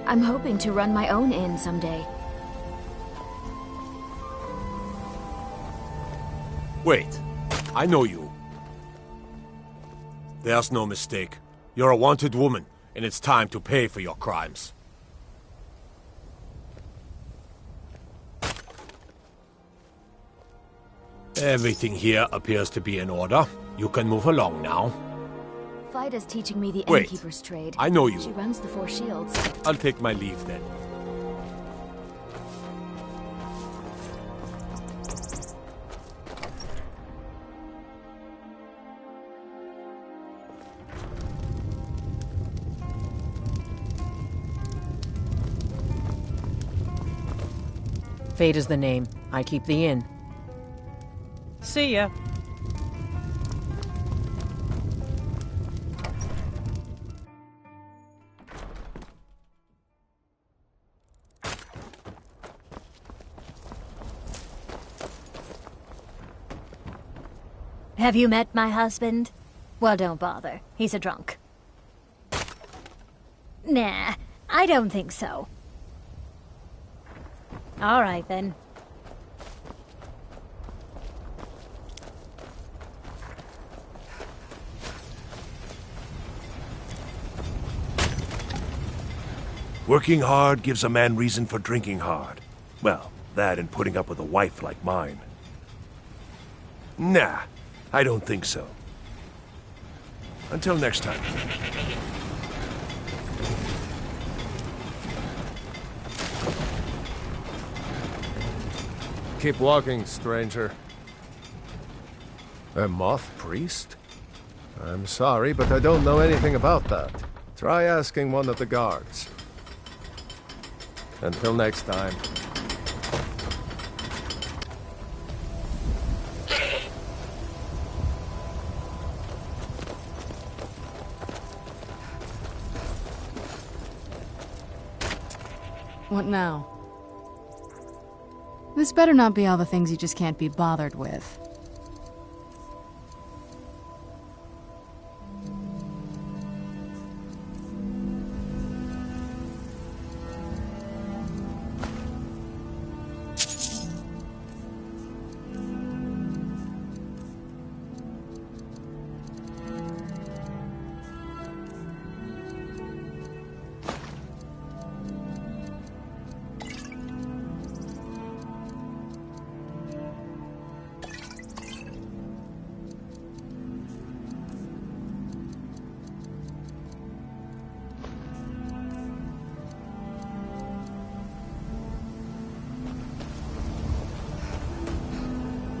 I'm hoping to run my own inn someday. Wait, I know you. There's no mistake. You're a wanted woman, and it's time to pay for your crimes. Everything here appears to be in order. You can move along now. Fida's teaching me the Wait, innkeeper's trade. I know you. She runs the Four Shields. I'll take my leave then. Fate is the name. I keep the inn. See ya. Have you met my husband? Well, don't bother. He's a drunk. Nah, I don't think so. All right, then. Working hard gives a man reason for drinking hard. Well, that and putting up with a wife like mine. Nah, I don't think so. Until next time. Keep walking, stranger. A moth priest? I'm sorry, but I don't know anything about that. Try asking one of the guards. Until next time. What now? This better not be all the things you just can't be bothered with.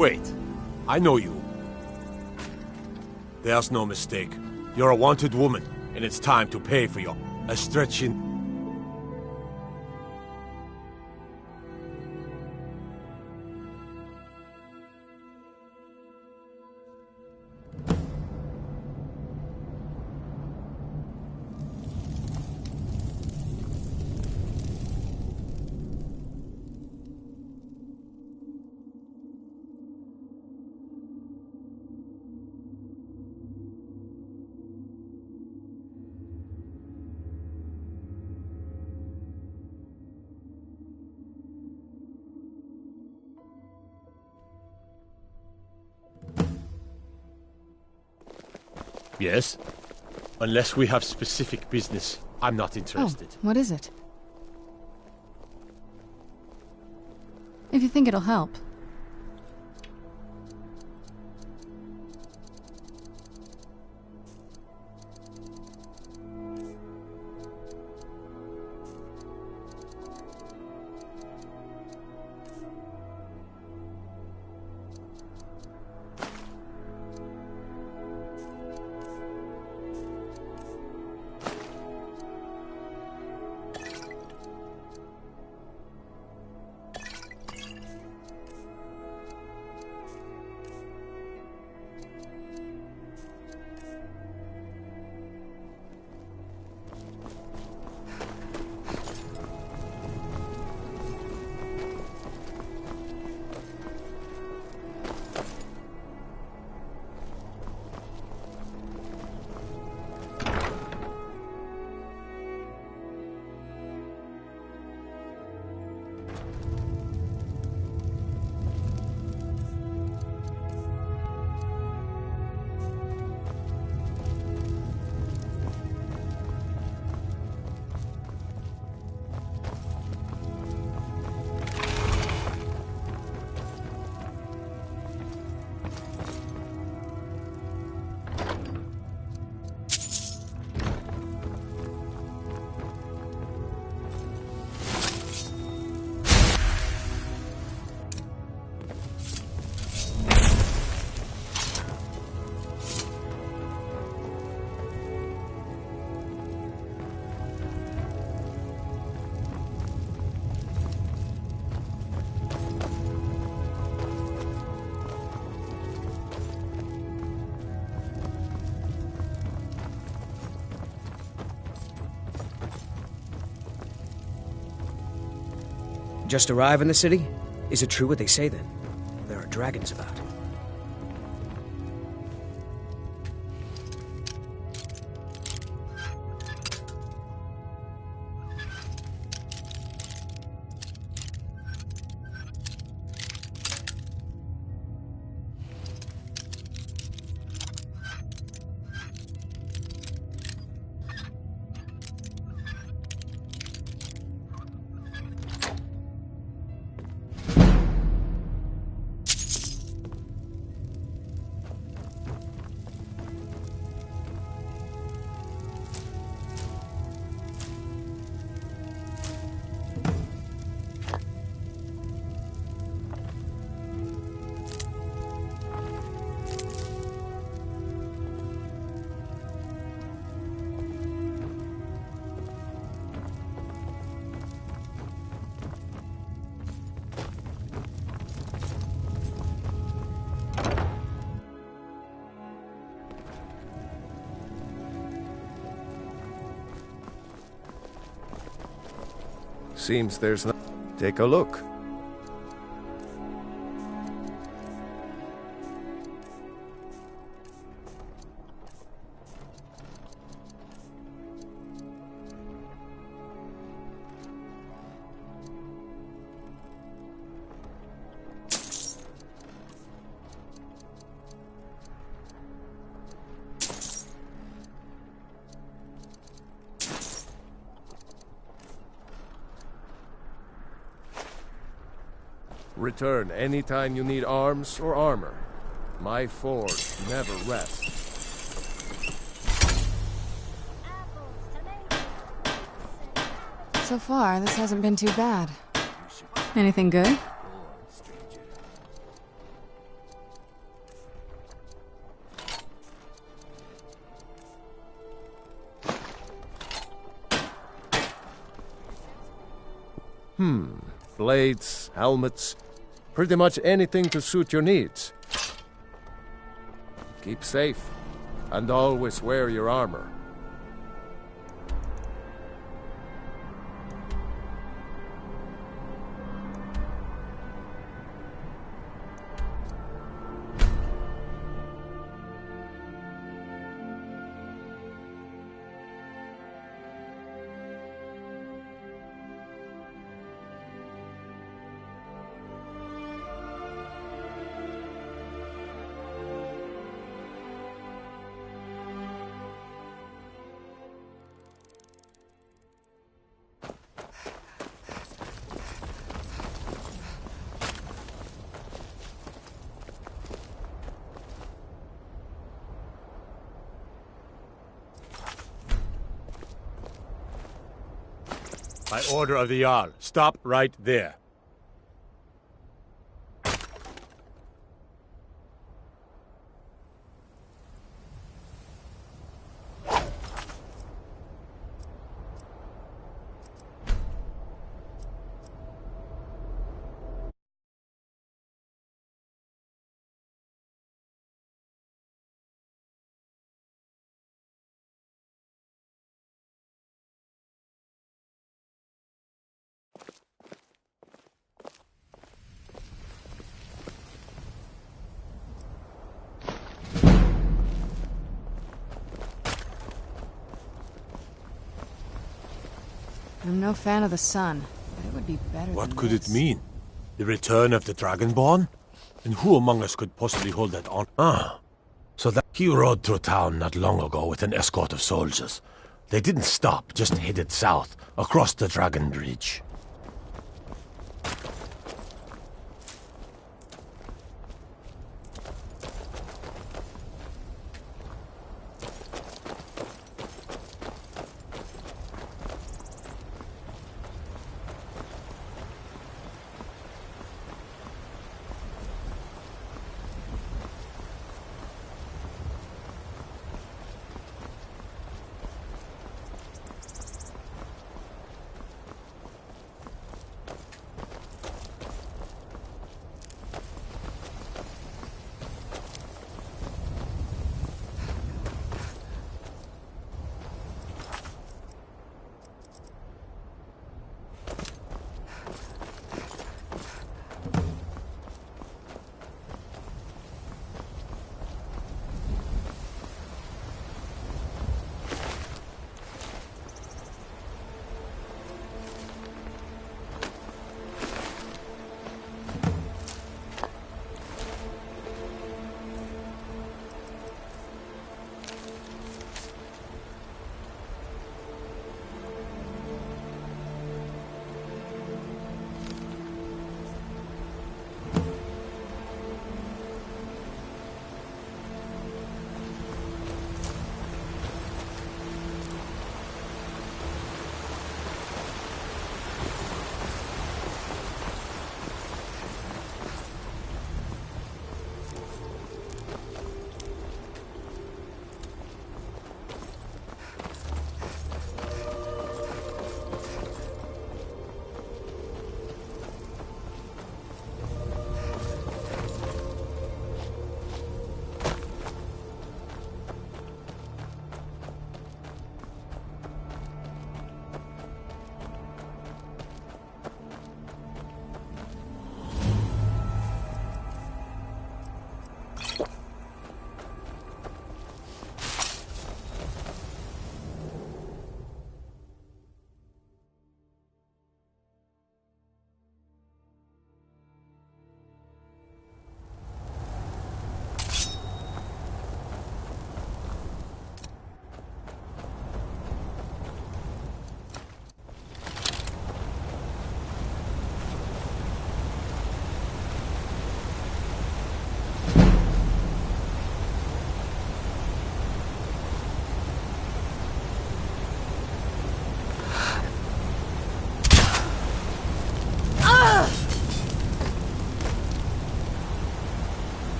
Wait, I know you. There's no mistake. You're a wanted woman, and it's time to pay for your... A stretch in... Yes? Unless we have specific business, I'm not interested. Oh, what is it? If you think it'll help. Just arrive in the city? Is it true what they say then? There are dragons about. Seems there's no... Take a look. Return anytime you need arms or armor. My forge never rests. So far, this hasn't been too bad. Anything good? Blades, helmets, pretty much anything to suit your needs. Keep safe, and always wear your armor. By order of the Jarl, stop right there. I'm no fan of the sun, but it would be better What than could this. it mean? The return of the Dragonborn? And who among us could possibly hold that on? So that he rode through town not long ago with an escort of soldiers. They didn't stop, just headed south, across the Dragon Bridge.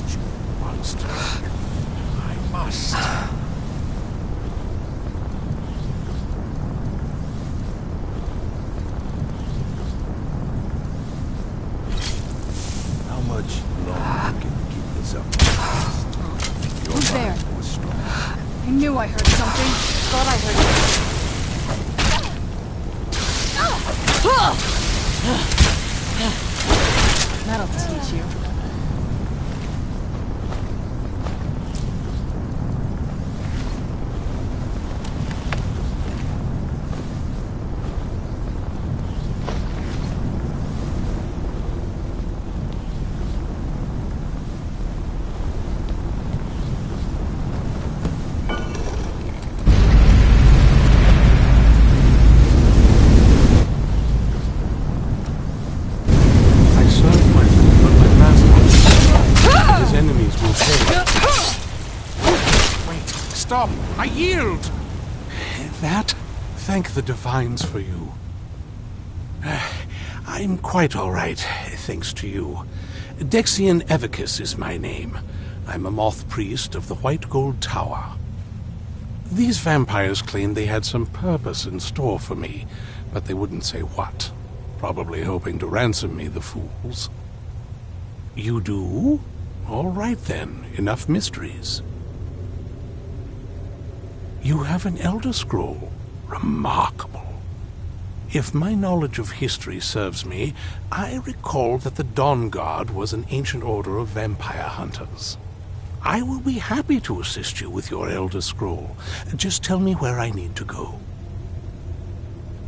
must, you monster. I must. How much longer can you keep this up? Who's there? I knew I heard something. Thought I heard it. That'll teach you. Stop! I yield! That? Thank the Divines for you. I'm quite all right, thanks to you. Dexian Evicus is my name. I'm a moth priest of the White Gold Tower. These vampires claimed they had some purpose in store for me, but they wouldn't say what. Probably hoping to ransom me, the fools. You do? All right then, enough mysteries. You have an Elder Scroll. Remarkable. If my knowledge of history serves me, I recall that the Dawn Guard was an ancient order of vampire hunters. I will be happy to assist you with your Elder Scroll. Just tell me where I need to go.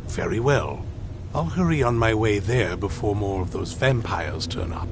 Very well. I'll hurry on my way there before more of those vampires turn up.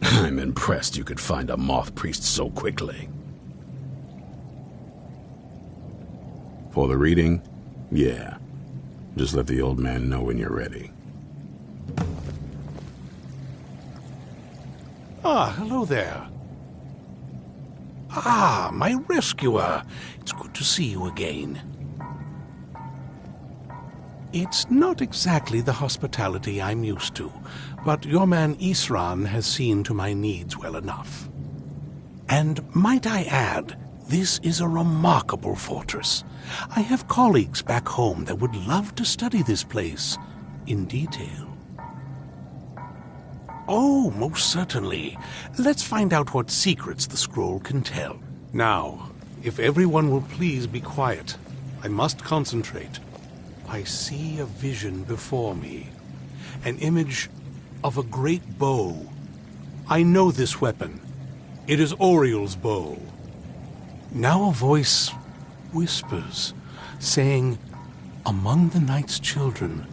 I'm impressed you could find a moth priest so quickly. For the reading? Yeah. Just let the old man know when you're ready. Ah, hello there. Ah, my rescuer. It's good to see you again. It's not exactly the hospitality I'm used to, but your man Isran has seen to my needs well enough. And might I add, this is a remarkable fortress. I have colleagues back home that would love to study this place in detail. Oh, most certainly. Let's find out what secrets the scroll can tell. Now, if everyone will please be quiet, I must concentrate. I see a vision before me, an image of a great bow. I know this weapon. It is Oriel's bow. Now a voice whispers, saying, "Among the night's children,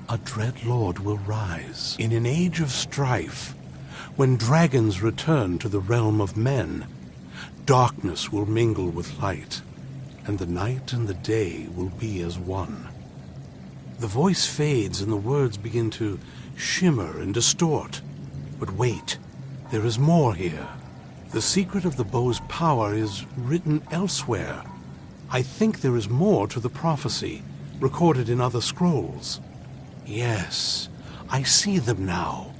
a dread lord will rise. In an age of strife, when dragons return to the realm of men, darkness will mingle with light, and the night and the day will be as one." The voice fades and the words begin to shimmer and distort. But wait, there is more here. The secret of the bow's power is written elsewhere. I think there is more to the prophecy, recorded in other scrolls. Yes, I see them now.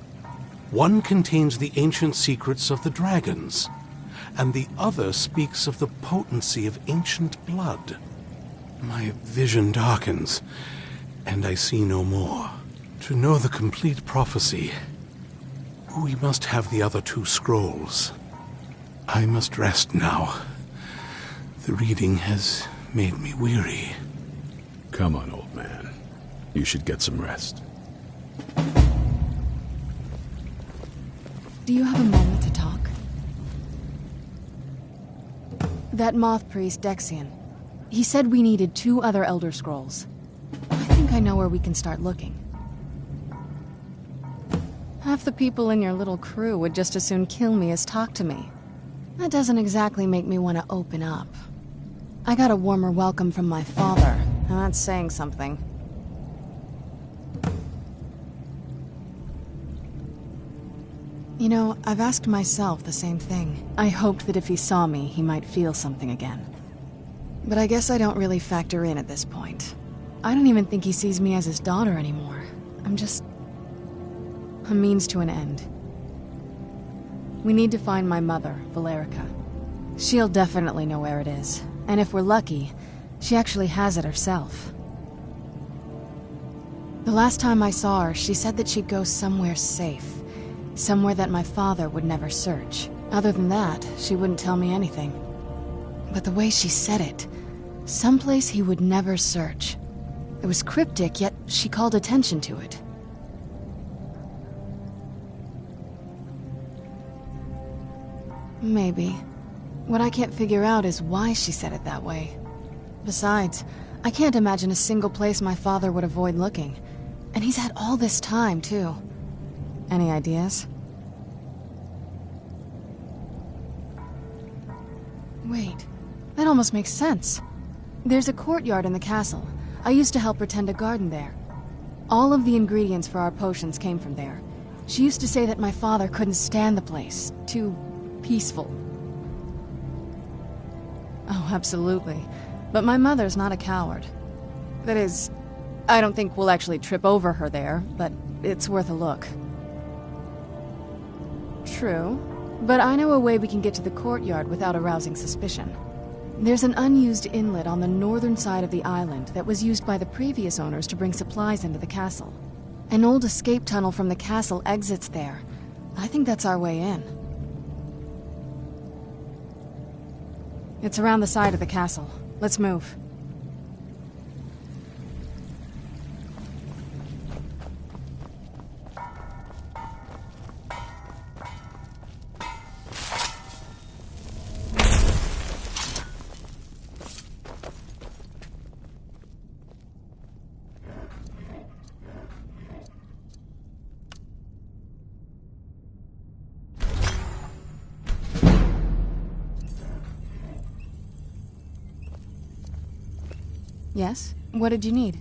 One contains the ancient secrets of the dragons, and the other speaks of the potency of ancient blood. My vision darkens, and I see no more. To know the complete prophecy, we must have the other two scrolls. I must rest now. The reading has made me weary. Come on, old man. You should get some rest. Do you have a moment to talk? That moth priest, Dexian. He said we needed 2 other Elder Scrolls. I think I know where we can start looking. Half the people in your little crew would just as soon kill me as talk to me. That doesn't exactly make me want to open up. I got a warmer welcome from my father, and that's saying something. You know, I've asked myself the same thing. I hoped that if he saw me, he might feel something again. But I guess I don't really factor in at this point. I don't even think he sees me as his daughter anymore. I'm just a means to an end. We need to find my mother, Valerica. She'll definitely know where it is. And if we're lucky, she actually has it herself. The last time I saw her, she said that she'd go somewhere safe. Somewhere that my father would never search. Other than that, she wouldn't tell me anything. But the way she said it, someplace he would never search. It was cryptic, yet she called attention to it. Maybe. What I can't figure out is why she said it that way. Besides, I can't imagine a single place my father would avoid looking. And he's had all this time, too. Any ideas? Wait, that almost makes sense. There's a courtyard in the castle. I used to help her tend a garden there. All of the ingredients for our potions came from there. She used to say that my father couldn't stand the place. Too peaceful. Oh, absolutely. But my mother's not a coward. That is, I don't think we'll actually trip over her there, but it's worth a look. True, but I know a way we can get to the courtyard without arousing suspicion. There's an unused inlet on the northern side of the island that was used by the previous owners to bring supplies into the castle. An old escape tunnel from the castle exits there. I think that's our way in. It's around the side of the castle. Let's move. Yes? What did you need?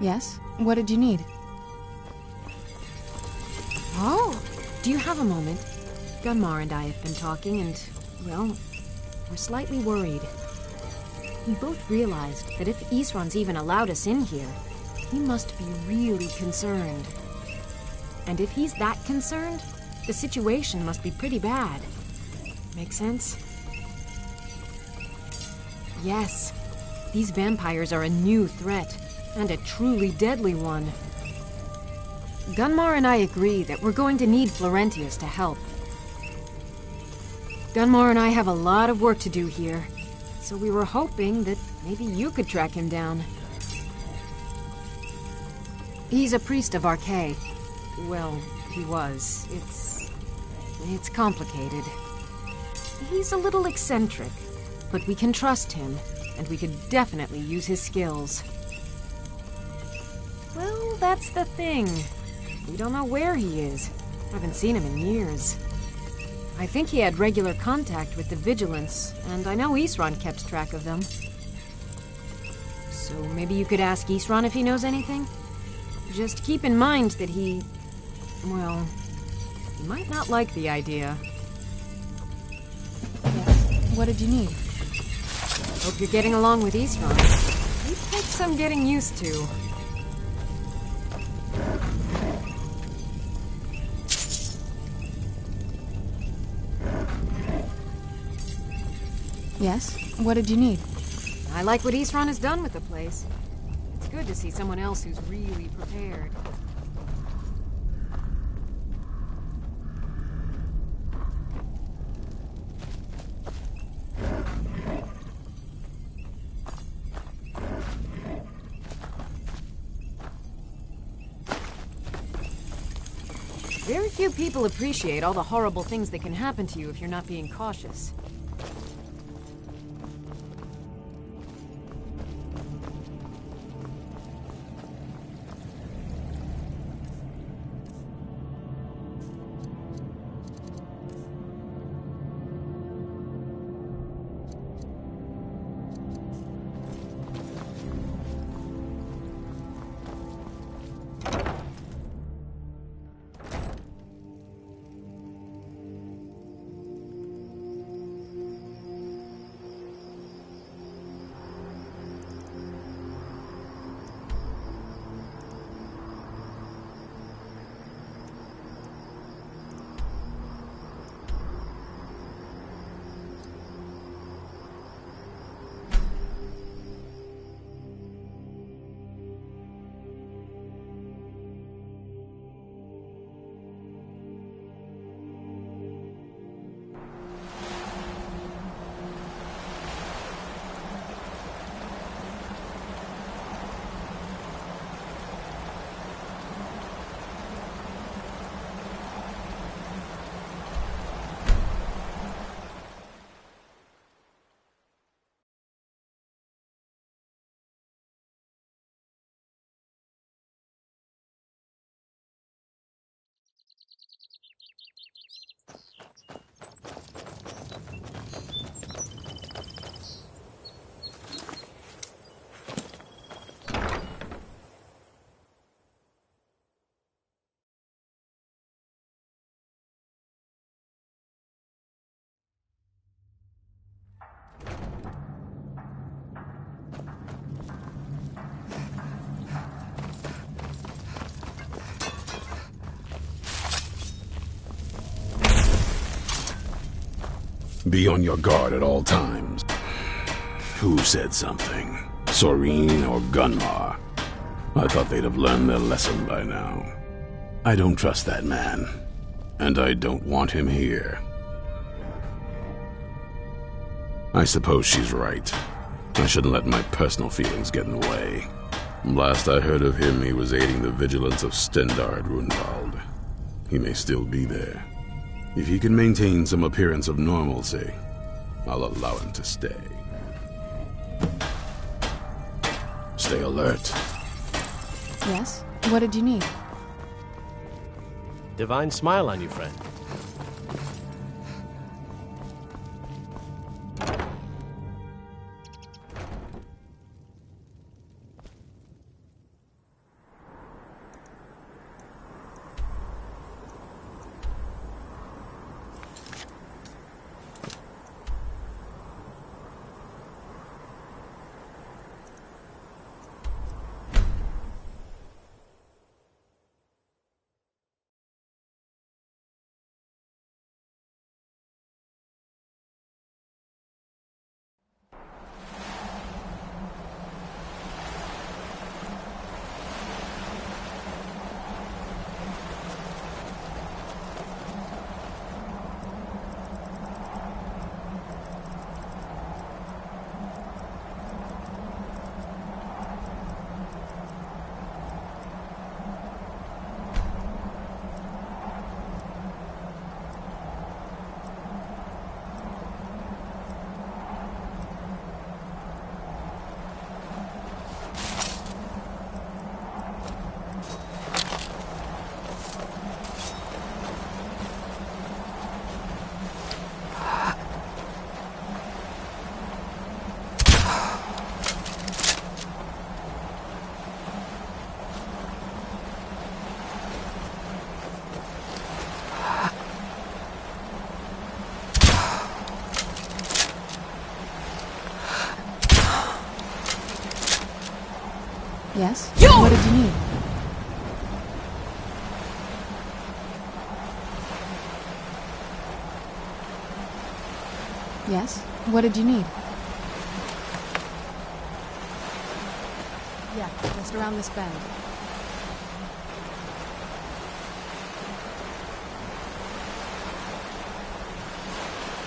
Yes? What did you need? Oh, do you have a moment? Gunmar and I have been talking and, well, we're slightly worried. We both realized that if Isran's even allowed us in here, he must be really concerned. And if he's that concerned, the situation must be pretty bad. Make sense? Yes. These vampires are a new threat, and a truly deadly one. Gunmar and I agree that we're going to need Florentius to help. Gunmar and I have a lot of work to do here, so we were hoping that maybe you could track him down. He's a priest of Archay. Well, he was. It's complicated. He's a little eccentric, but we can trust him, and we could definitely use his skills. Well, that's the thing. We don't know where he is. Haven't seen him in years. I think he had regular contact with the Vigilance, and I know Isran kept track of them. So maybe you could ask Isran if he knows anything? Just keep in mind that he might not like the idea. Yes? What did you need? Hope you're getting along with Isran. He'd take some getting used to. Yes? What did you need? I like what Isran has done with the place. It's good to see someone else who's really prepared. Very few people appreciate all the horrible things that can happen to you if you're not being cautious. Be on your guard at all times. Who said something? Soreen or Gunmar? I thought they'd have learned their lesson by now. I don't trust that man, and I don't want him here. I suppose she's right. I shouldn't let my personal feelings get in the way. Last I heard of him, he was aiding the vigilance of Stendard Runwald. He may still be there. If he can maintain some appearance of normalcy, I'll allow him to stay. Stay alert. Yes? What did you need? Divine smile on you, friend. Yes? What did you need? Yes? What did you need? Yeah, just around this bend.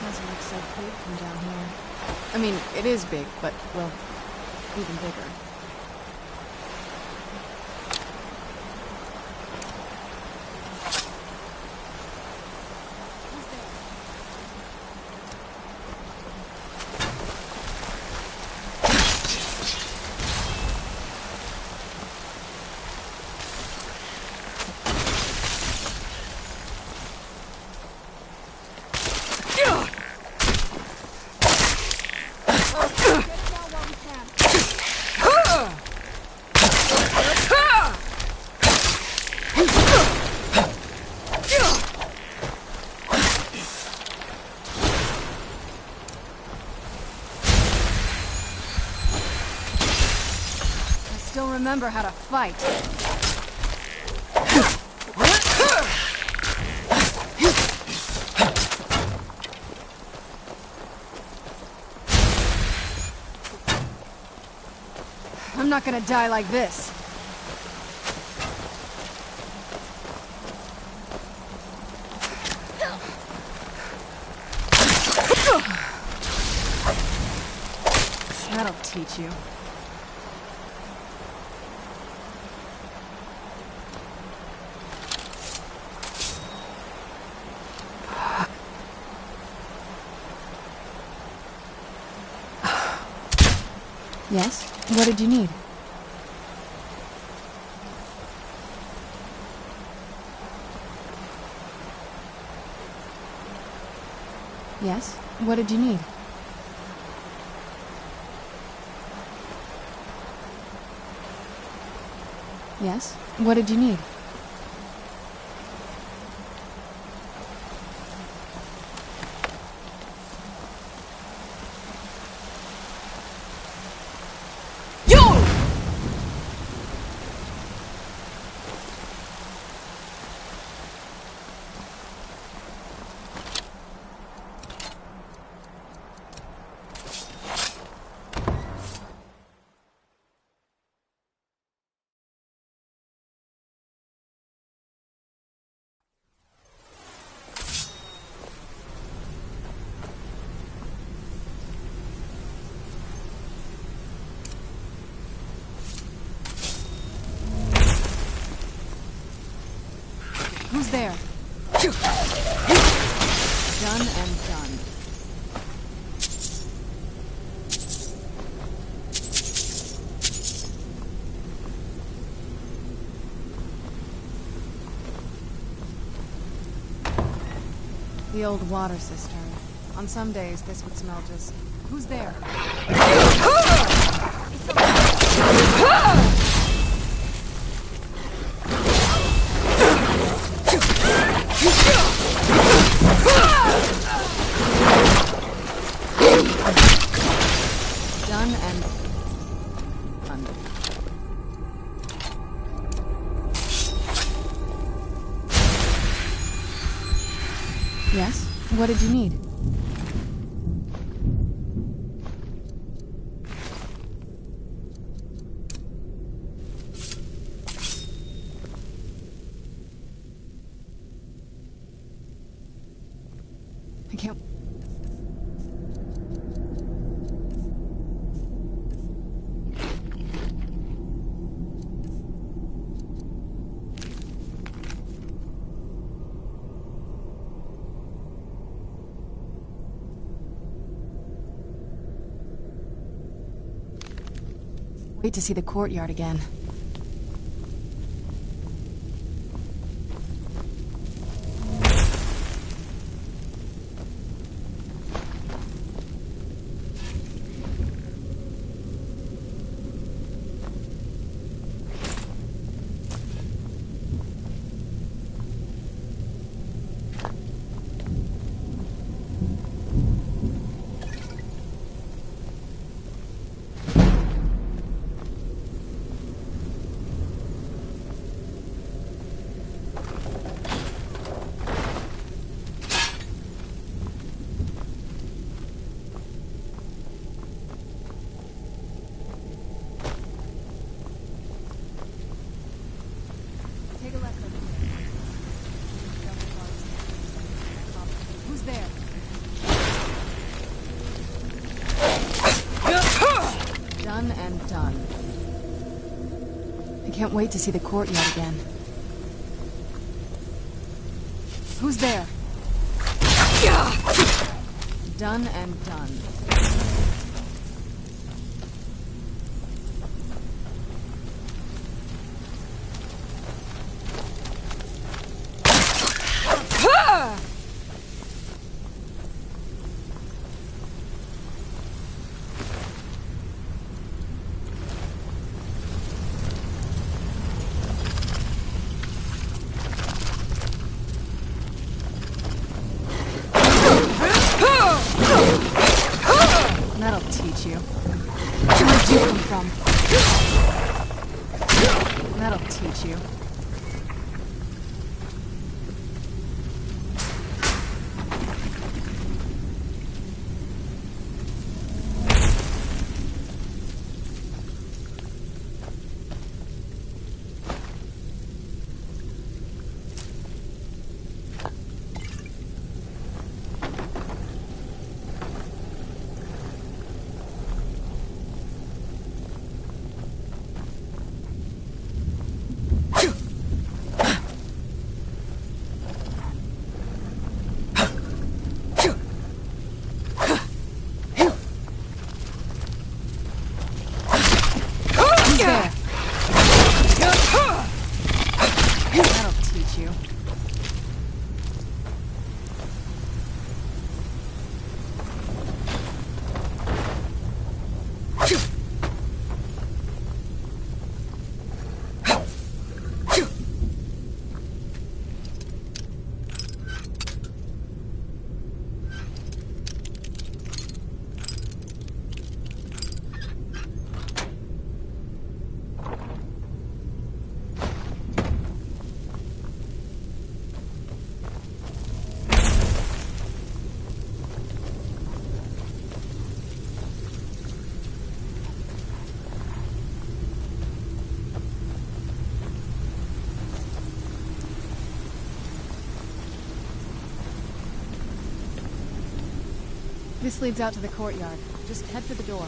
Doesn't look so big from down here. I mean, it is big, but, well, even bigger. Still remember how to fight. I'm not gonna die like this. That'll teach you. Yes? What did you need? Yes? What did you need? Yes? What did you need? Who's there? Done and done. The old water cistern. On some days, this would smell just... Who's there? Done and done. Yes? What did you need? I can't... Wait to see the courtyard again. can't wait to see the courtyard again. Who's there? Done and done. That'll teach you. Where'd you come from? That'll teach you. That'll teach you. This leads out to the courtyard. Just head for the door.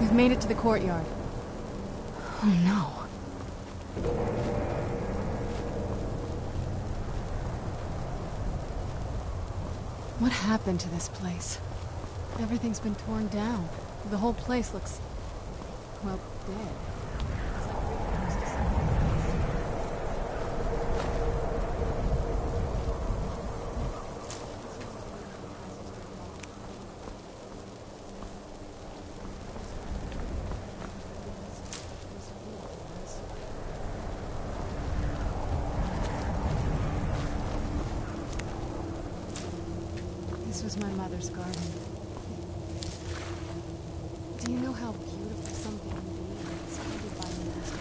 We've made it to the courtyard. Oh no. What happened to this place? Everything's been torn down. The whole place looks, well, dead. This was my mother's garden. Do you know how beautiful something can be when it's guided by a master?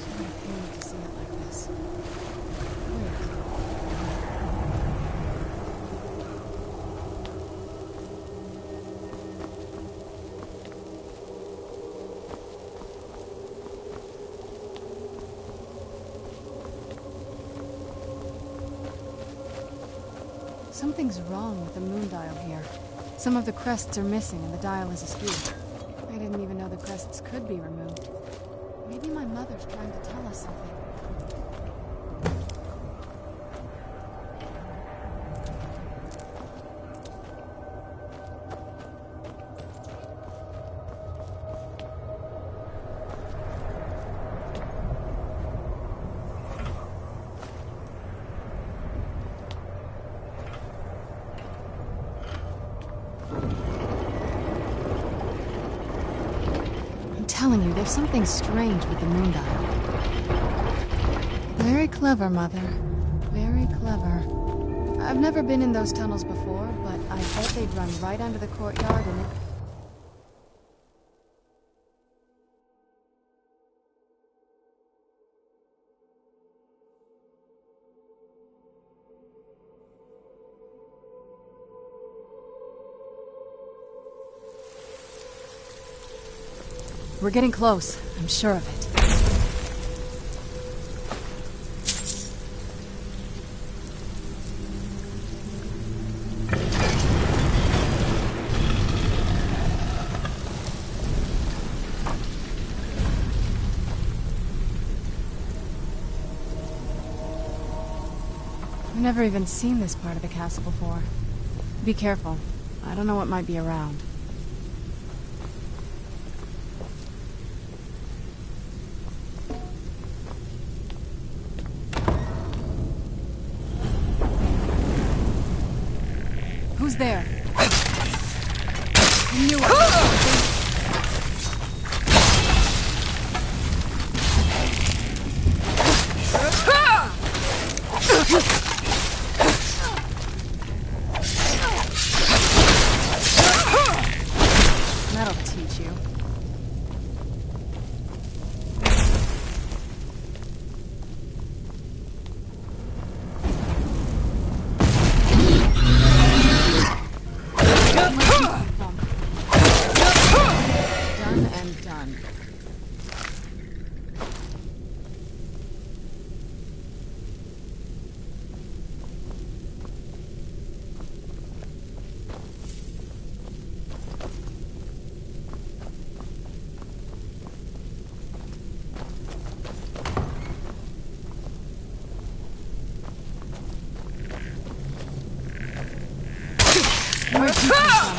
So I pained to see it like this. Something's wrong with the moon dial here. Some of the crests are missing and the dial is askew. I didn't even know the crests could be removed. Maybe my mother's trying to tell us something. I'm telling you, there's something strange with the moon dial. Very clever, Mother. Very clever. I've never been in those tunnels before, but I bet they'd run right under the courtyard and it... We're getting close. I'm sure of it. never even seen this part of the castle before. Be careful. I don't know what might be around. Who's there? I knew it. That'll teach you. Done and done. Where'd you come from?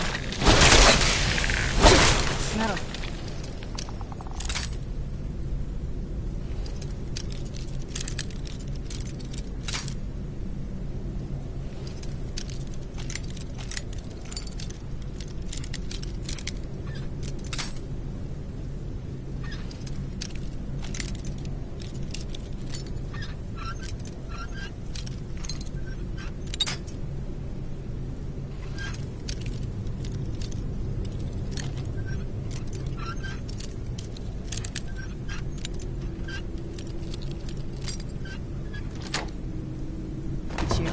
Metal. You.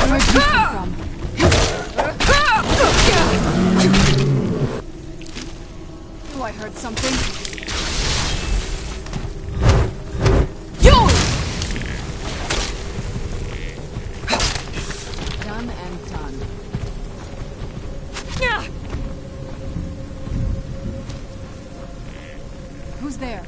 Where'd you come from? Oh, I heard something. Yo! Done and done. Yeah. Who's there?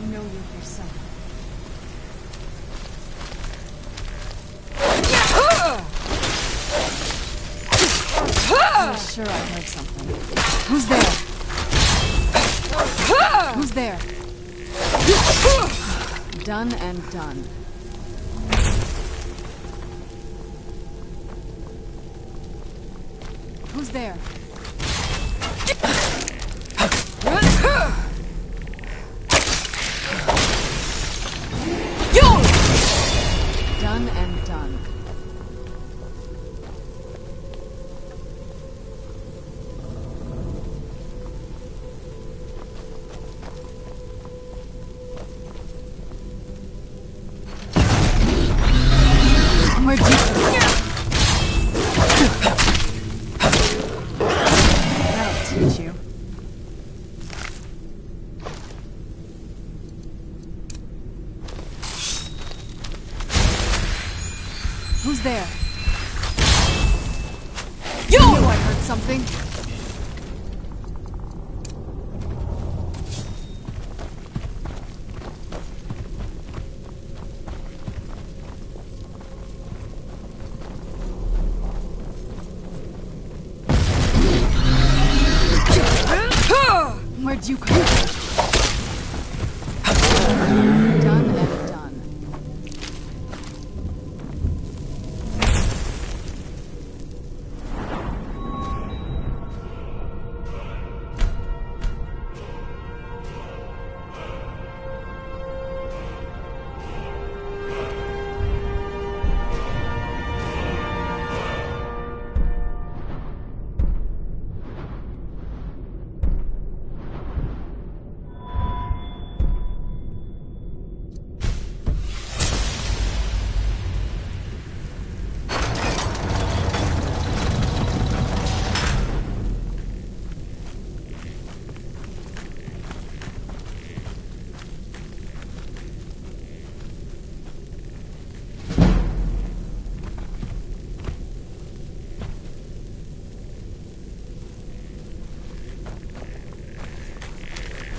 Know you yourself. I'm sure I heard something. Who's there? Who's there? Done and done. Who's there? Done and done. Where'd you... Yo! I knew I heard something. Where'd you come from? Done and done.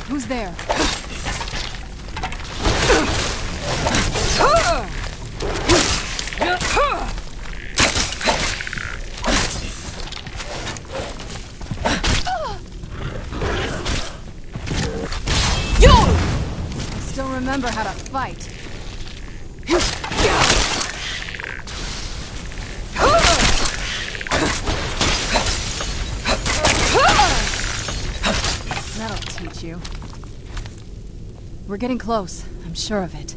Who's there? Yo! I still remember how to fight. That'll teach you. We're getting close. I'm sure of it.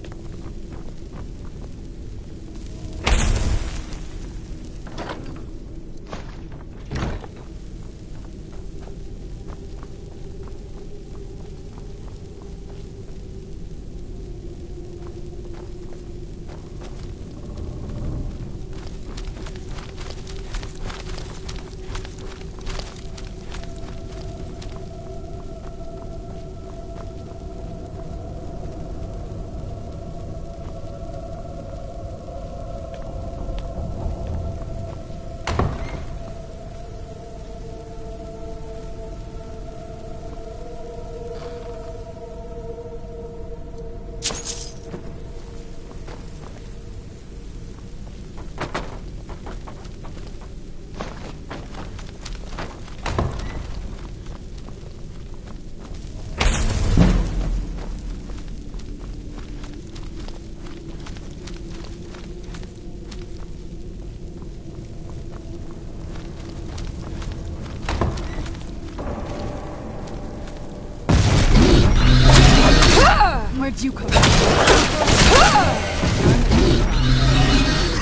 Where'd you come from?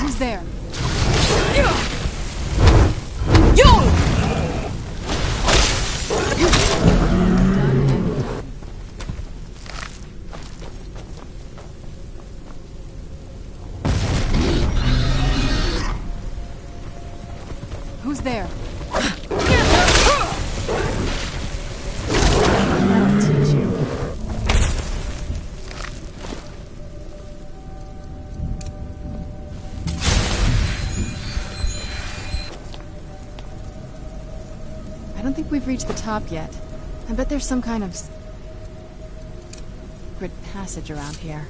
Who's there? Yo! Who's there? That'll teach you. I don't think we've reached the top yet. I bet there's some kind of secret passage around here.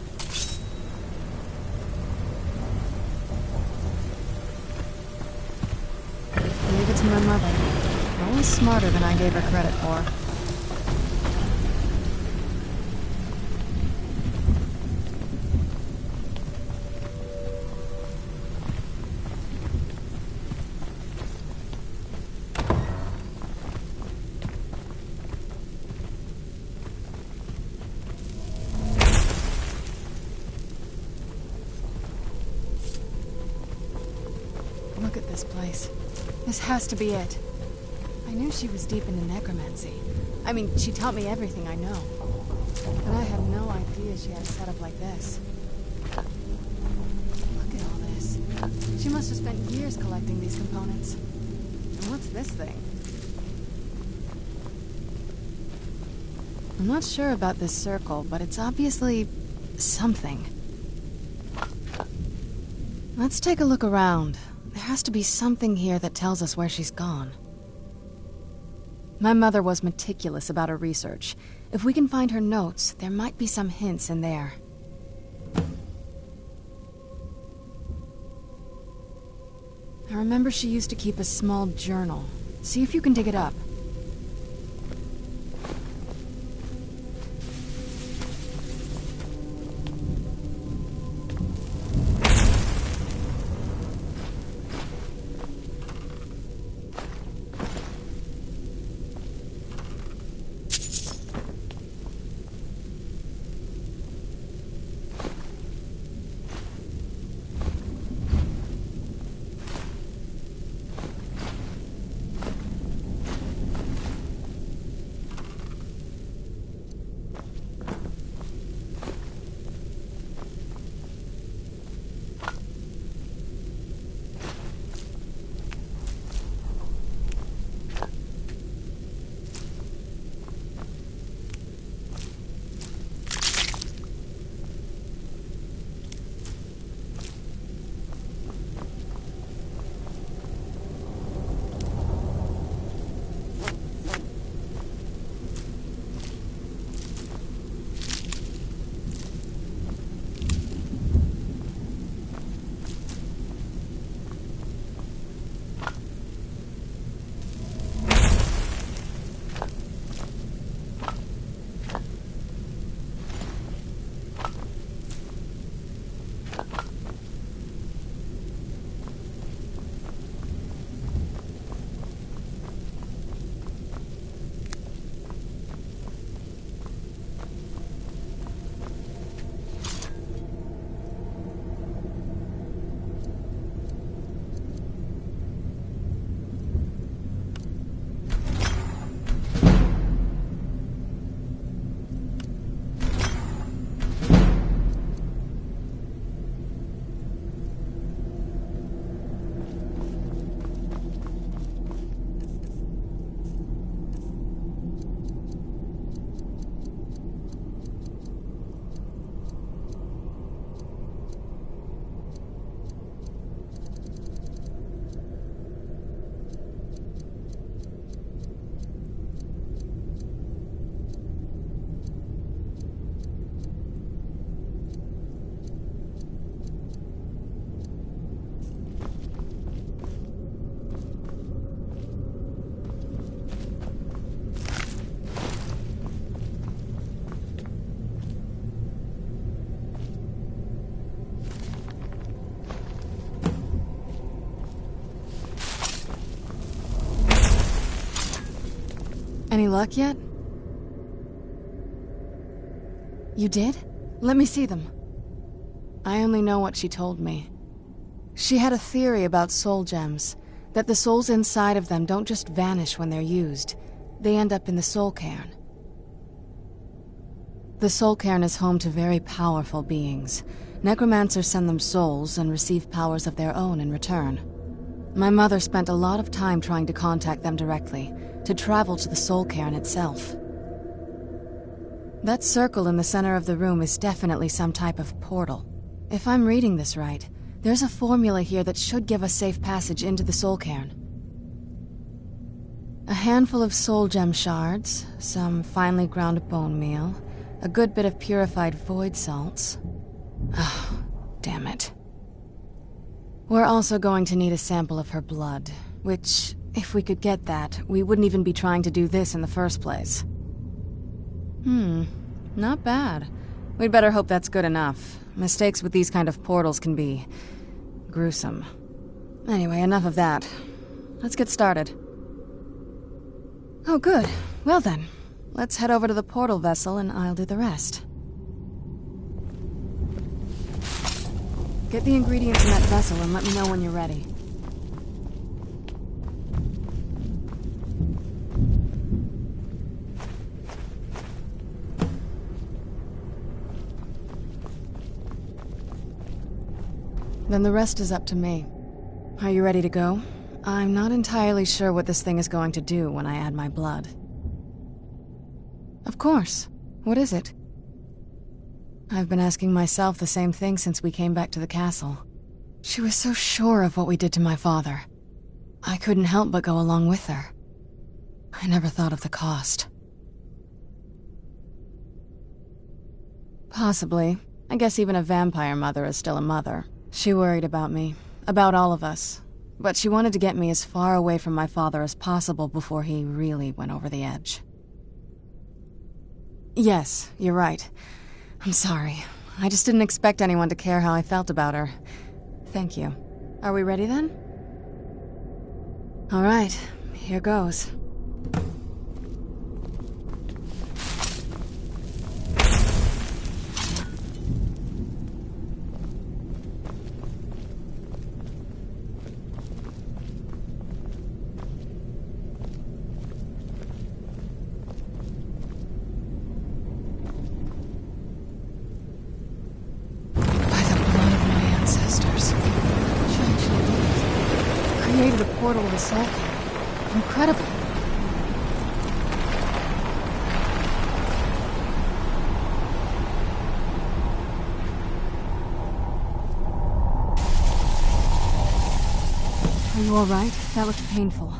Leave it to my mother. Always smarter than I gave her credit for. Look at this place. This has to be it. I knew she was deep into necromancy. I mean, she taught me everything I know. But I had no idea she had a setup like this. Look at all this. She must have spent years collecting these components. And what's this thing? I'm not sure about this circle, but it's obviously something. Let's take a look around. There has to be something here that tells us where she's gone. My mother was meticulous about her research. If we can find her notes, there might be some hints in there. I remember she used to keep a small journal. See if you can dig it up. Any luck yet? You did? Let me see them. I only know what she told me. She had a theory about soul gems, that the souls inside of them don't just vanish when they're used. They end up in the soul cairn. The soul cairn is home to very powerful beings. Necromancers send them souls and receive powers of their own in return. My mother spent a lot of time trying to contact them directly, to travel to the soul cairn itself. That circle in the center of the room is definitely some type of portal. If I'm reading this right, there's a formula here that should give us safe passage into the soul cairn. A handful of soul gem shards, some finely ground bone meal, a good bit of purified void salts. Oh, damn it. We're also going to need a sample of her blood, which, if we could get that, we wouldn't even be trying to do this in the first place. Not bad. We'd better hope that's good enough. Mistakes with these kind of portals can be gruesome. Anyway, enough of that. Let's get started. Oh, good. Well then, let's head over to the portal vessel and I'll do the rest. Get the ingredients in that vessel and let me know when you're ready. Then the rest is up to me. Are you ready to go? I'm not entirely sure what this thing is going to do when I add my blood. Of course. What is it? I've been asking myself the same thing since we came back to the castle. She was so sure of what we did to my father. I couldn't help but go along with her. I never thought of the cost. Possibly. I guess even a vampire mother is still a mother. She worried about me, about all of us. But she wanted to get me as far away from my father as possible before he really went over the edge. Yes, you're right. I'm sorry. I just didn't expect anyone to care how I felt about her. Thank you. Are we ready then? All right, here goes. Created a portal to the Soul King. Incredible. Are you alright? That looked painful.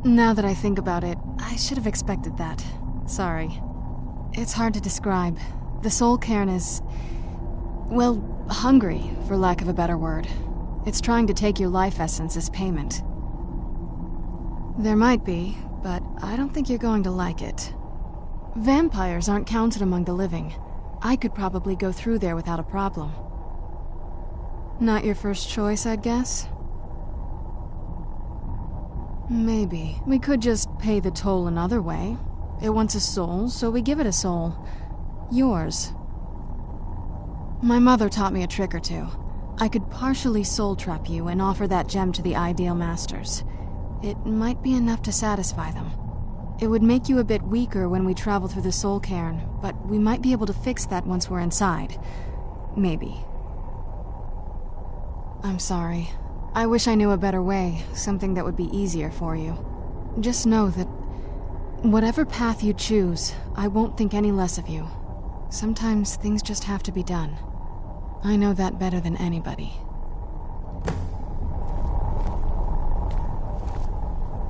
Now that I think about it, I should have expected that. Sorry. It's hard to describe. The Soul Cairn is... well, hungry, for lack of a better word. It's trying to take your life essence as payment. There might be, but I don't think you're going to like it. Vampires aren't counted among the living. I could probably go through there without a problem. Not your first choice, I'd guess? Maybe. We could just pay the toll another way. It wants a soul, so we give it a soul. Yours. My mother taught me a trick or two. I could partially soul trap you and offer that gem to the Ideal Masters. It might be enough to satisfy them. It would make you a bit weaker when we travel through the Soul Cairn, but we might be able to fix that once we're inside. Maybe. I'm sorry. I wish I knew a better way, something that would be easier for you. Just know that whatever path you choose, I won't think any less of you. Sometimes things just have to be done. I know that better than anybody.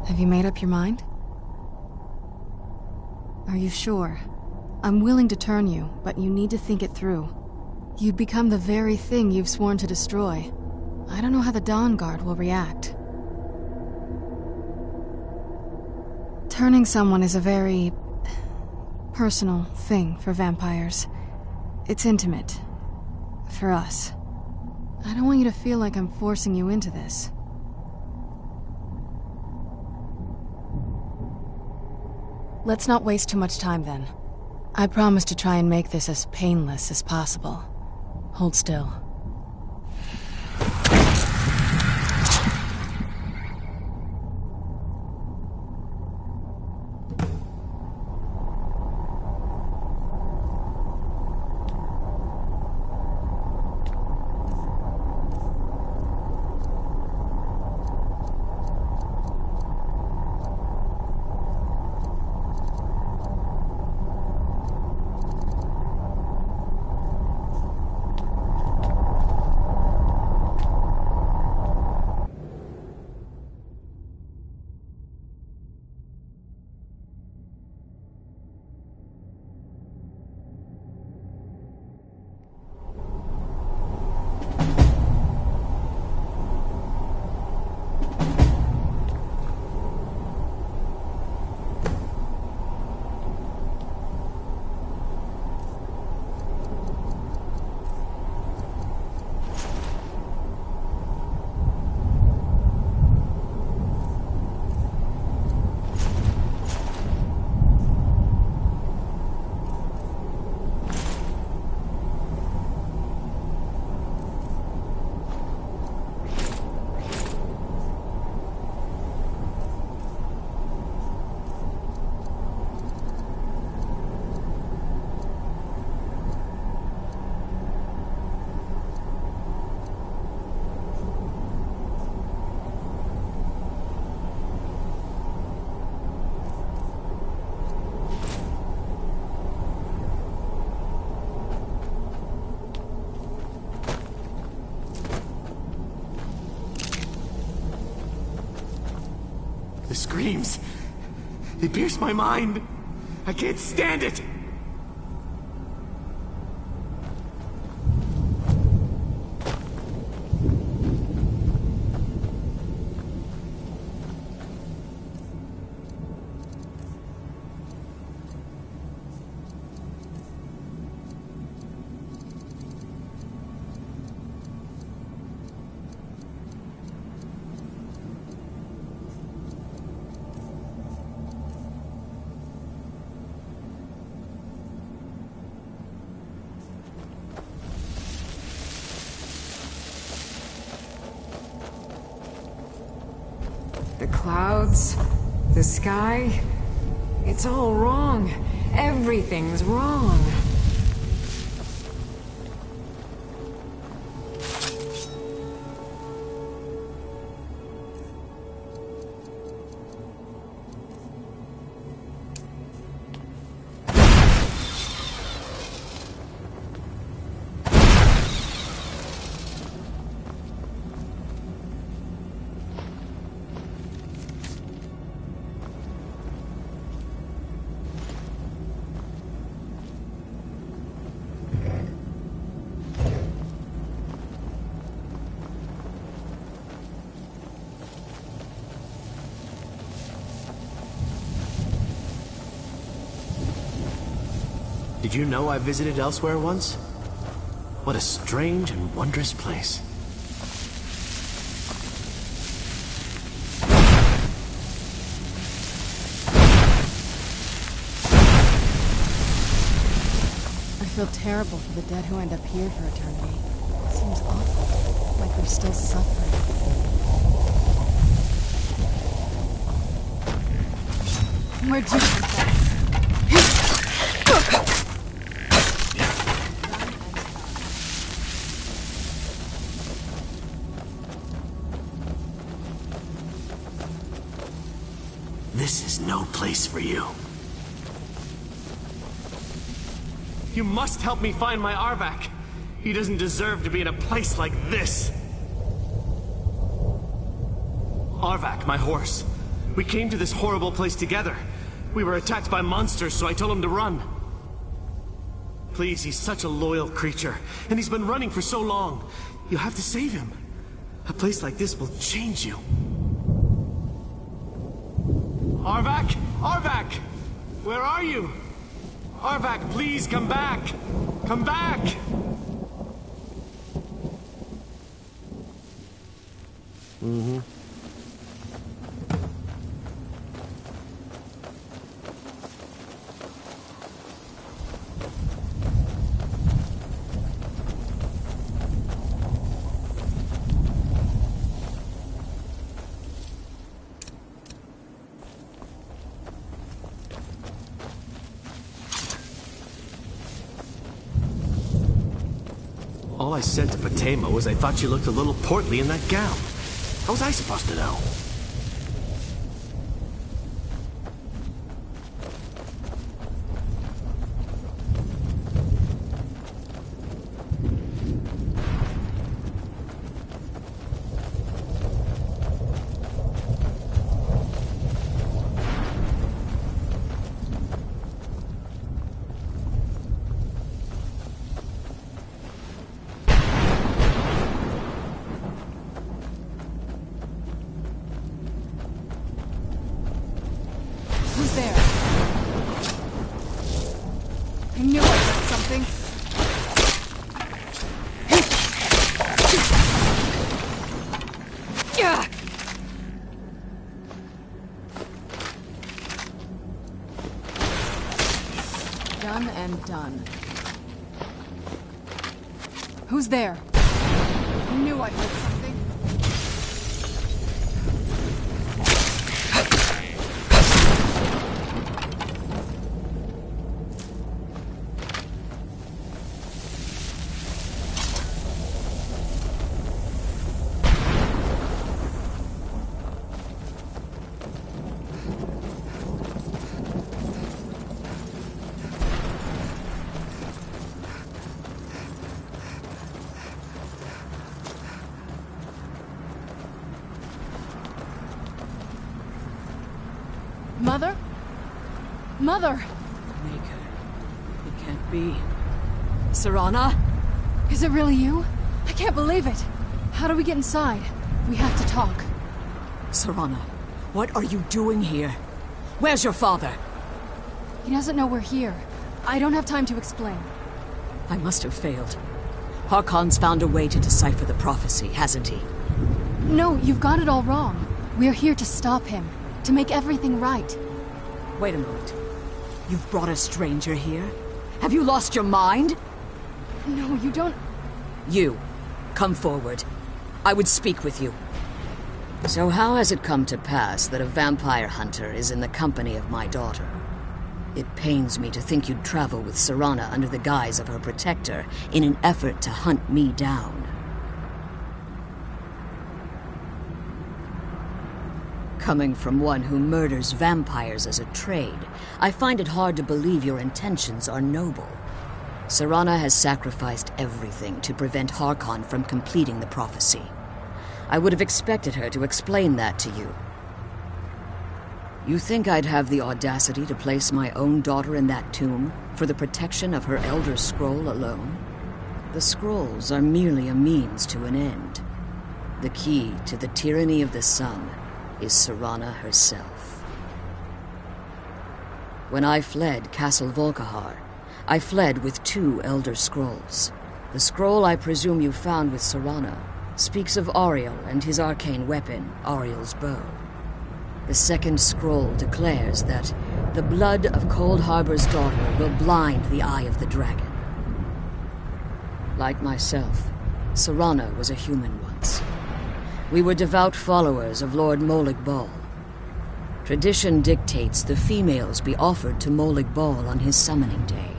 Have you made up your mind? Are you sure? I'm willing to turn you, but you need to think it through. You'd become the very thing you've sworn to destroy. I don't know how the Dawn Guard will react. Turning someone is a very... personal thing for vampires. It's intimate. For us. I don't want you to feel like I'm forcing you into this. Let's not waste too much time then. I promise to try and make this as painless as possible. Hold still. The screams. They pierce my mind. I can't stand it. The clouds, the sky, it's all wrong. Everything's wrong. Did you know I visited elsewhere once? What a strange and wondrous place. I feel terrible for the dead who end up here for eternity. It seems awful, like they're still suffering. Where'd you come from? This is no place for you. You must help me find my Arvak. He doesn't deserve to be in a place like this. Arvak, my horse. We came to this horrible place together. We were attacked by monsters, so I told him to run. Please, he's such a loyal creature, and he's been running for so long. You have to save him. A place like this will change you. Arvak! Arvak! Where are you? Arvak, please come back! Come back! Mm-hmm. All I said to Patema was I thought you looked a little portly in that gown. How was I supposed to know? Who's there? I knew I heard something. Done and done. Who's there? I knew I heard something. Mother? Mother! Maker. It can't be. Serana? Is it really you? I can't believe it. How do we get inside? We have to talk. Serana, what are you doing here? Where's your father? He doesn't know we're here. I don't have time to explain. I must have failed. Harkon's found a way to decipher the prophecy, hasn't he? No, you've got it all wrong. We're here to stop him. To make everything right. Wait a moment. You've brought a stranger here? Have you lost your mind? No, you don't... You, come forward. I would speak with you. So how has it come to pass that a vampire hunter is in the company of my daughter? It pains me to think you'd travel with Serana under the guise of her protector in an effort to hunt me down. Coming from one who murders vampires as a trade, I find it hard to believe your intentions are noble. Serana has sacrificed everything to prevent Harkon from completing the prophecy. I would have expected her to explain that to you. You think I'd have the audacity to place my own daughter in that tomb for the protection of her Elder Scroll alone? The scrolls are merely a means to an end. The key to the tyranny of the sun is Serana herself. When I fled Castle Volkihar, I fled with 2 Elder Scrolls. The scroll I presume you found with Serana speaks of Ariel and his arcane weapon, Ariel's bow. The second scroll declares that the blood of Cold Harbor's daughter will blind the eye of the dragon. Like myself, Serana was a human once. We were devout followers of Lord Molig Bal. Tradition dictates the females be offered to Molig Bal on his summoning day.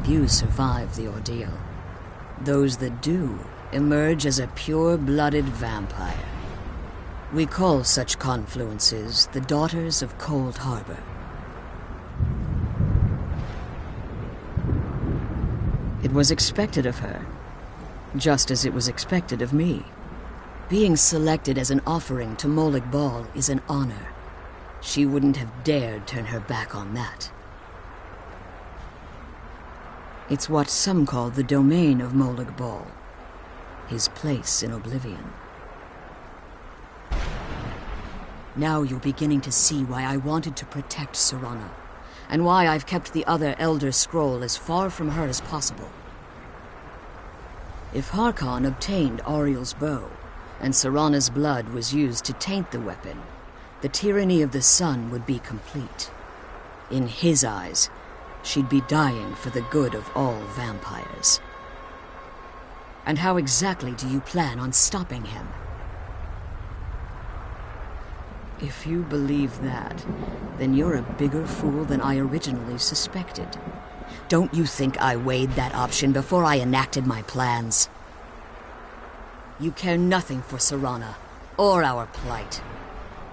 Few survive the ordeal. Those that do emerge as a pure-blooded vampire. We call such confluences the Daughters of Cold Harbor. It was expected of her, just as it was expected of me. Being selected as an offering to Molig Bal is an honor. She wouldn't have dared turn her back on that. It's what some call the domain of Molig Bal, his place in oblivion. Now you're beginning to see why I wanted to protect Serana, and why I've kept the other Elder Scroll as far from her as possible. If Harkon obtained Ariel's bow, and Serana's blood was used to taint the weapon, the tyranny of the sun would be complete. In his eyes, she'd be dying for the good of all vampires. And how exactly do you plan on stopping him? If you believe that, then you're a bigger fool than I originally suspected. Don't you think I weighed that option before I enacted my plans? You care nothing for Serana, or our plight.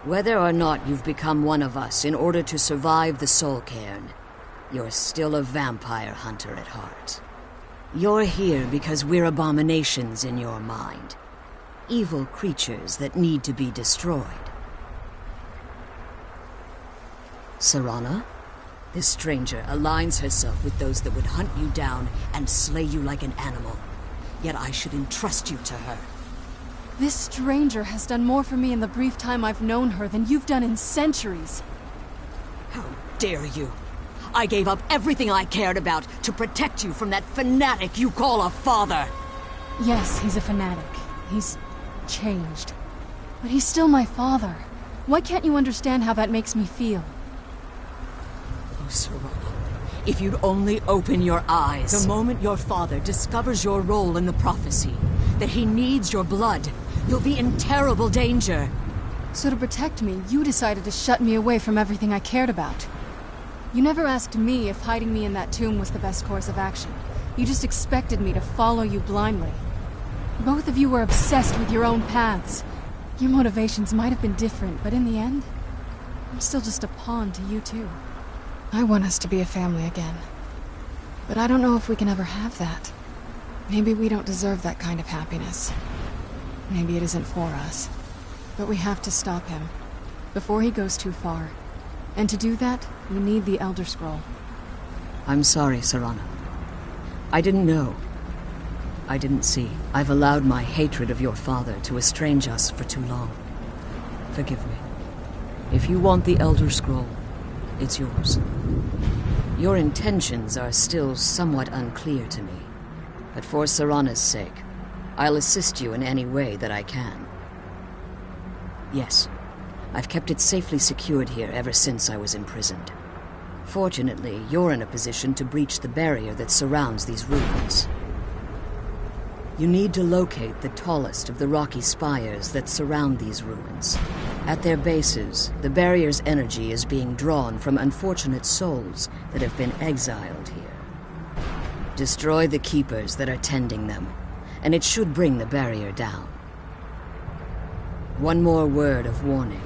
Whether or not you've become one of us in order to survive the Soul Cairn, you're still a vampire hunter at heart. You're here because we're abominations in your mind. Evil creatures that need to be destroyed. Serana, this stranger aligns herself with those that would hunt you down and slay you like an animal. Yet I should entrust you to her. This stranger has done more for me in the brief time I've known her than you've done in centuries. How dare you! I gave up everything I cared about to protect you from that fanatic you call a father! Yes, he's a fanatic. He's changed. But he's still my father. Why can't you understand how that makes me feel? Oh, Serana, if you'd only open your eyes. The moment your father discovers your role in the prophecy, that he needs your blood, you'll be in terrible danger. So to protect me, you decided to shut me away from everything I cared about. You never asked me if hiding me in that tomb was the best course of action. You just expected me to follow you blindly. Both of you were obsessed with your own paths. Your motivations might have been different, but in the end, I'm still just a pawn to you too. I want us to be a family again. But I don't know if we can ever have that. Maybe we don't deserve that kind of happiness. Maybe it isn't for us. But we have to stop him, before he goes too far. And to do that, you need the Elder Scroll. I'm sorry, Serana. I didn't know. I didn't see. I've allowed my hatred of your father to estrange us for too long. Forgive me. If you want the Elder Scroll, it's yours. Your intentions are still somewhat unclear to me, but for Serana's sake, I'll assist you in any way that I can. Yes, I've kept it safely secured here ever since I was imprisoned. Fortunately, you're in a position to breach the barrier that surrounds these ruins. You need to locate the tallest of the rocky spires that surround these ruins. At their bases, the barrier's energy is being drawn from unfortunate souls that have been exiled here. Destroy the keepers that are tending them, and it should bring the barrier down. One more word of warning.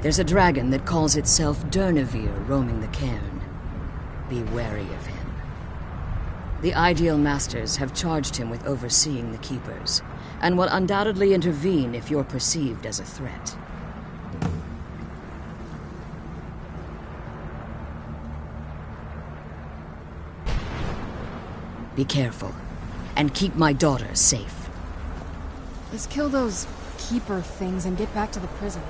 There's a dragon that calls itself Durnevere roaming the cairn. Be wary of him. The Ideal Masters have charged him with overseeing the Keepers, and will undoubtedly intervene if you're perceived as a threat. Be careful, and keep my daughter safe. Let's kill those Keeper things and get back to the prison.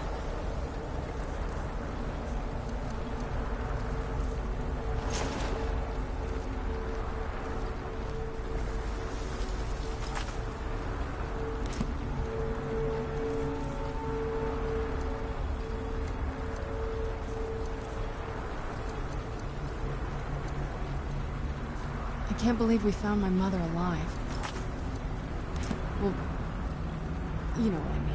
I can't believe we found my mother alive. Well, you know what I mean.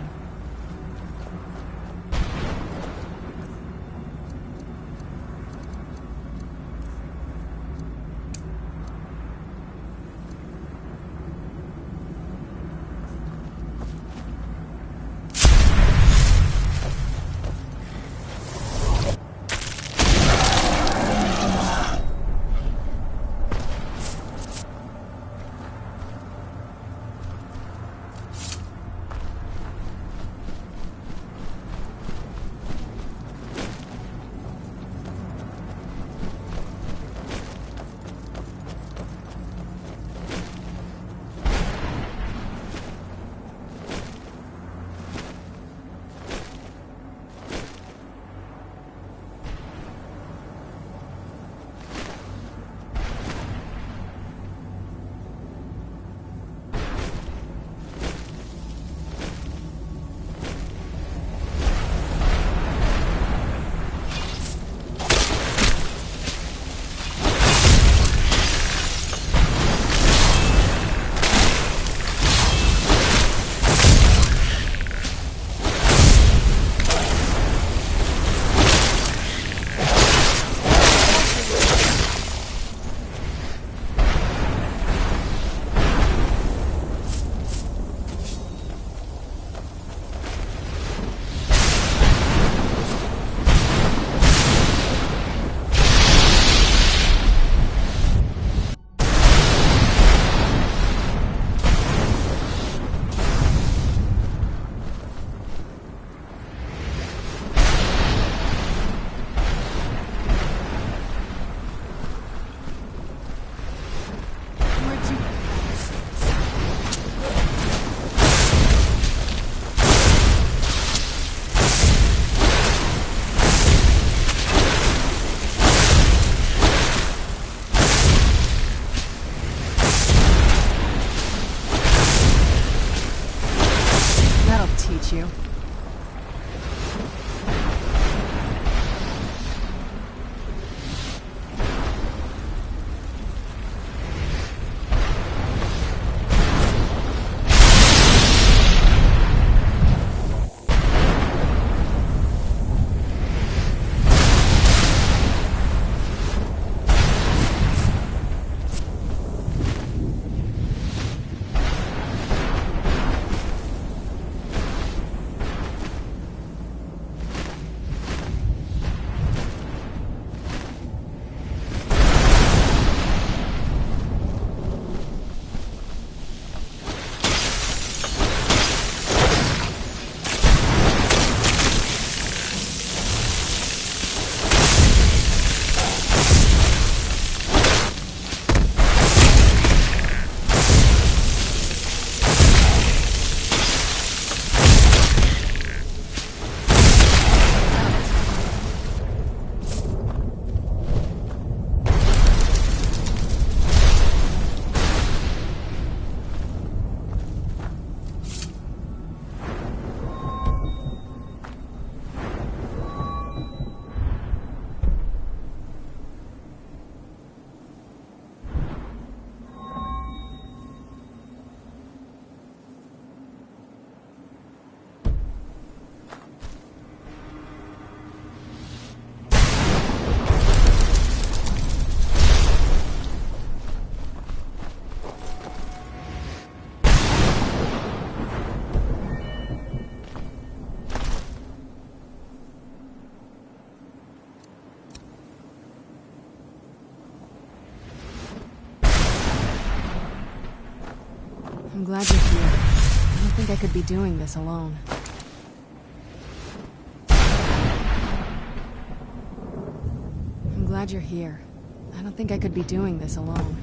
I'm glad you're here. I don't think I could be doing this alone. I'm glad you're here. I don't think I could be doing this alone.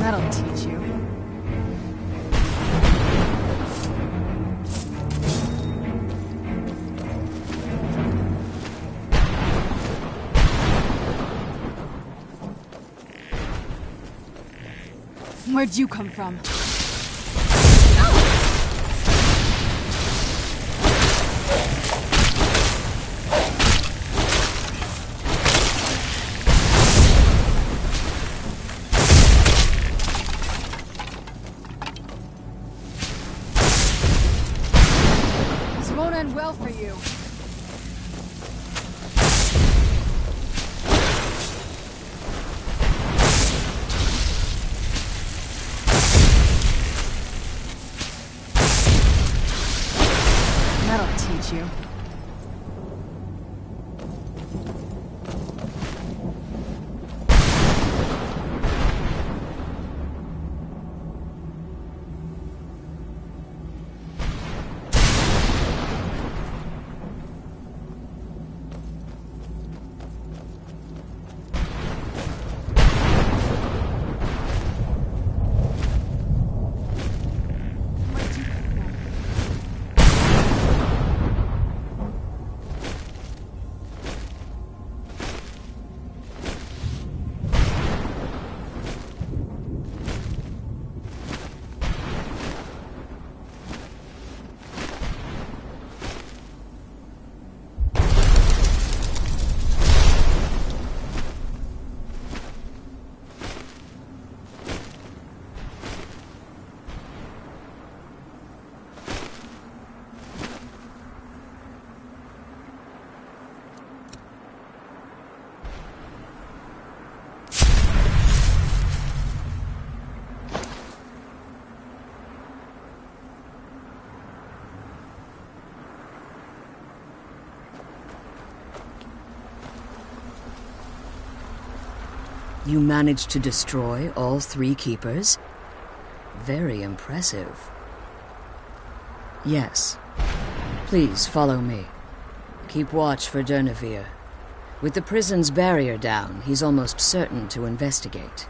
That'll teach you. Where'd you come from? This won't end well for you. That'll teach you. You managed to destroy all 3 keepers? Very impressive. Yes. Please follow me. Keep watch for Durnevere. With the prison's barrier down, he's almost certain to investigate.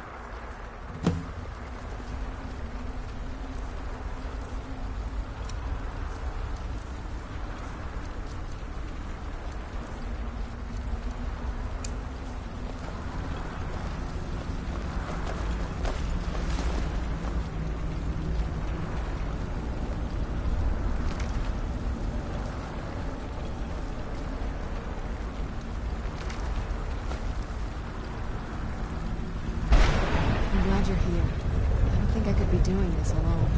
I'm glad you're here. I don't think I could be doing this alone.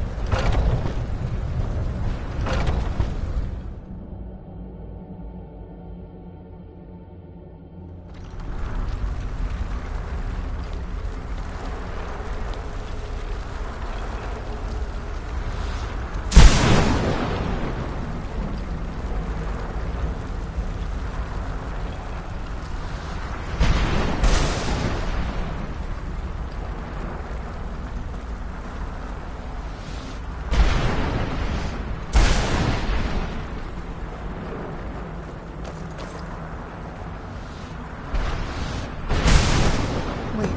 Wait.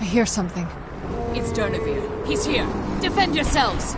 I hear something. It's Durnevere. He's here. Defend yourselves!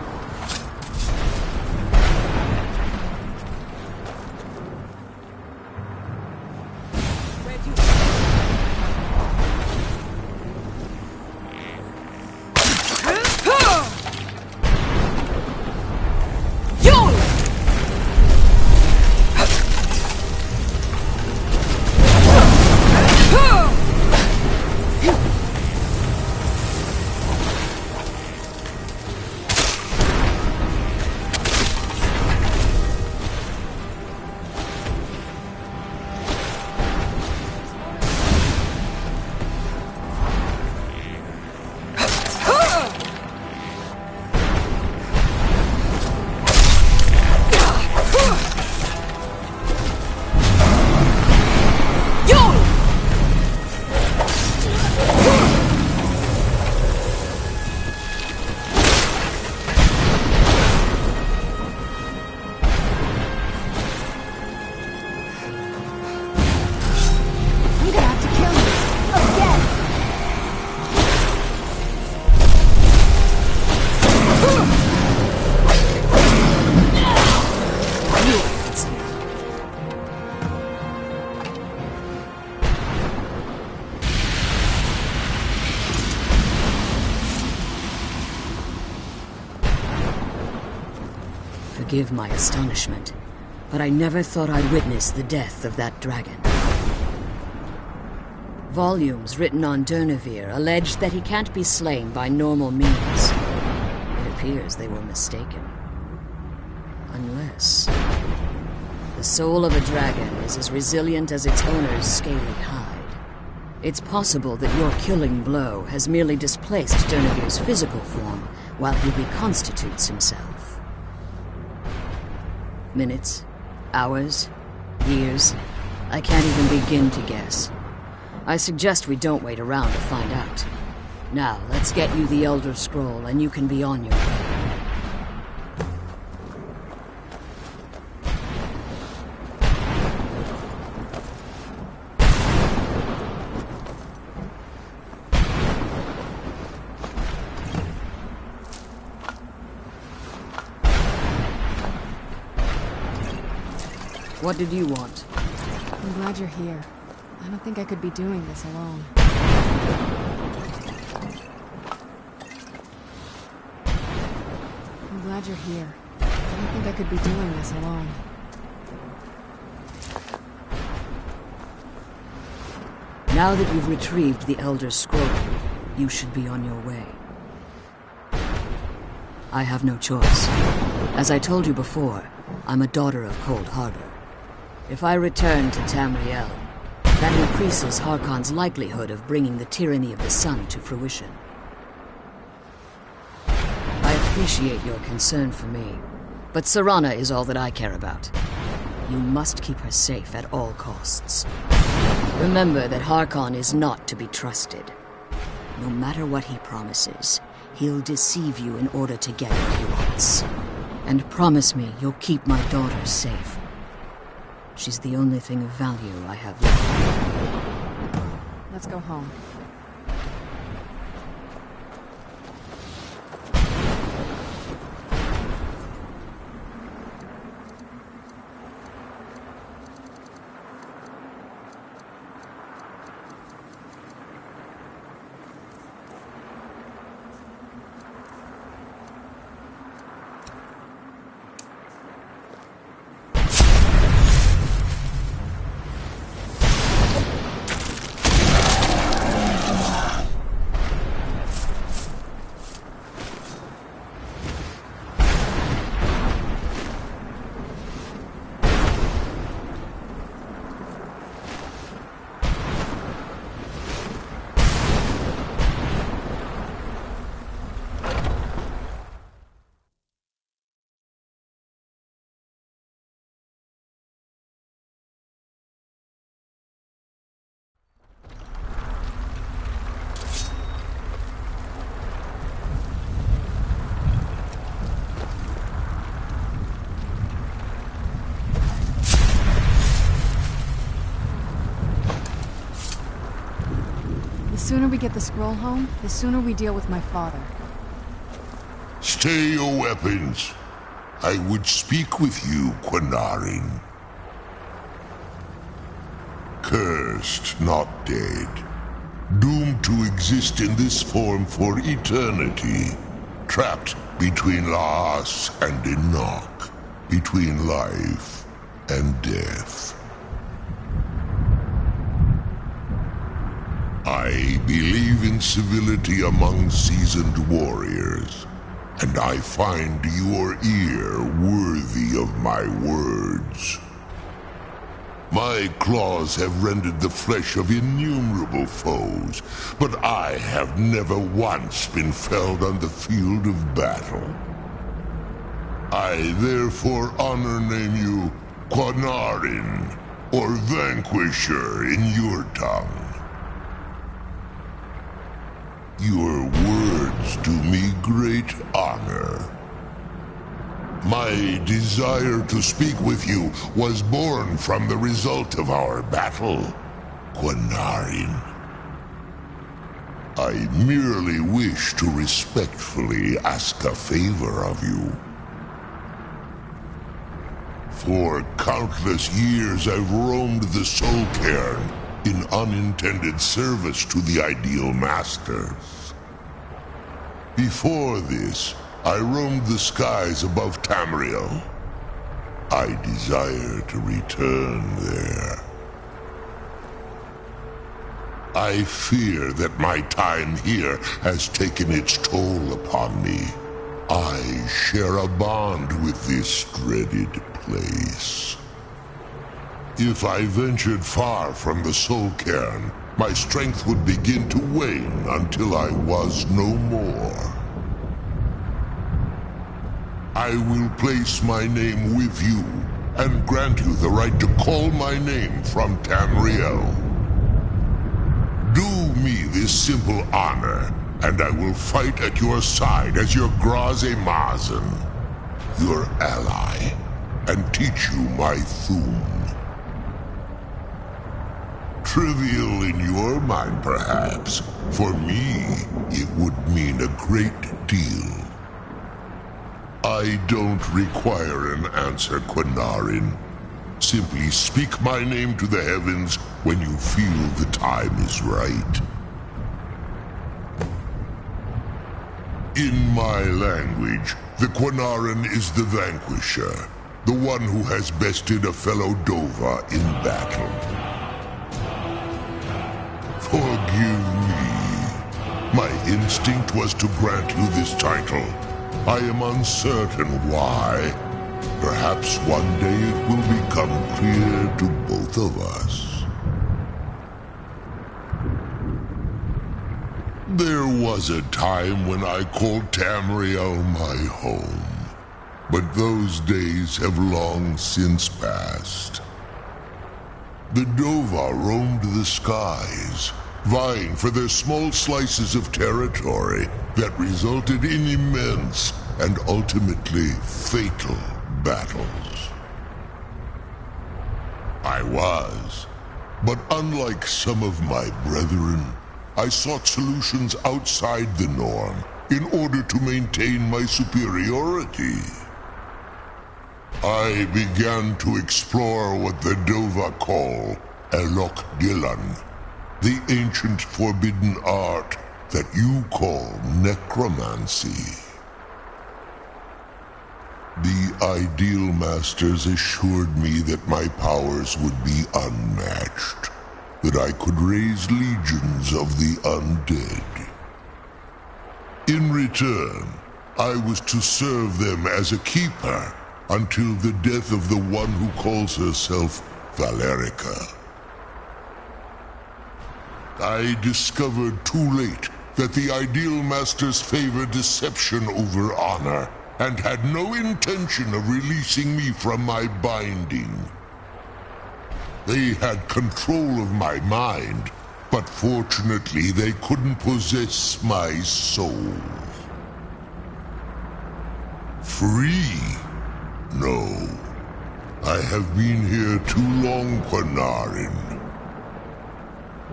forgive my astonishment, but I never thought I'd witness the death of that dragon. Volumes written on Durnevere allege that he can't be slain by normal means. It appears they were mistaken. Unless... the soul of a dragon is as resilient as its owner's scaly hide. It's possible that your killing blow has merely displaced Durnevere's physical form while he reconstitutes himself. Minutes, hours, years, I can't even begin to guess. I suggest we don't wait around to find out. Now, let's get you the Elder Scroll and you can be on your way. What did you want? I'm glad you're here. I don't think I could be doing this alone. I'm glad you're here. I don't think I could be doing this alone. Now that you've retrieved the Elder Scroll, you should be on your way. I have no choice. As I told you before, I'm a daughter of Cold Harbor. If I return to Tamriel, that increases Harkon's likelihood of bringing the tyranny of the sun to fruition. I appreciate your concern for me, but Serana is all that I care about. You must keep her safe at all costs. Remember that Harkon is not to be trusted. No matter what he promises, he'll deceive you in order to get what he wants. And promise me you'll keep my daughter safe. She's the only thing of value I have left. Let's go home. The sooner we get the scroll home, the sooner we deal with my father. Stay your weapons. I would speak with you, Quinarin. Cursed, not dead. Doomed to exist in this form for eternity. Trapped between Laas and Enoch. Between life and death. I believe in civility among seasoned warriors, and I find your ear worthy of my words. My claws have rendered the flesh of innumerable foes, but I have never once been felled on the field of battle. I therefore honor name you Quinarin, or Vanquisher in your tongue. Your words do me great honor. My desire to speak with you was born from the result of our battle, Quinarin. I merely wish to respectfully ask a favor of you. For countless years I've roamed the Soul Cairn in unintended service to the Ideal Masters. Before this, I roamed the skies above Tamriel, I desire to return there. I fear that my time here has taken its toll upon me. I share a bond with this dreaded place. If I ventured far from the soul cairn, my strength would begin to wane until I was no more. I will place my name with you, and grant you the right to call my name from Tamriel. Do me this simple honor, and I will fight at your side as your Graze-Mazen, your ally, and teach you my Thum. Trivial in your mind, perhaps. For me, it would mean a great deal. I don't require an answer, Quinarin. Simply speak my name to the heavens when you feel the time is right. In my language, the Quinarin is the vanquisher, the one who has bested a fellow Dova in battle. Forgive me. My instinct was to grant you this title. I am uncertain why. Perhaps one day it will become clear to both of us. There was a time when I called Tamriel my home, but those days have long since passed. The Dova roamed the skies, vying for their small slices of territory that resulted in immense and ultimately fatal battles. I was, but unlike some of my brethren, I sought solutions outside the norm in order to maintain my superiority. I began to explore what the Dova call Elok Dilan, the ancient forbidden art that you call necromancy. The Ideal Masters assured me that my powers would be unmatched, that I could raise legions of the undead. In return, I was to serve them as a keeper until the death of the one who calls herself Valerica. I discovered too late that the Ideal Masters favor deception over honor, and had no intention of releasing me from my binding. They had control of my mind, but fortunately they couldn't possess my soul. Free? No. I have been here too long, Quinarin.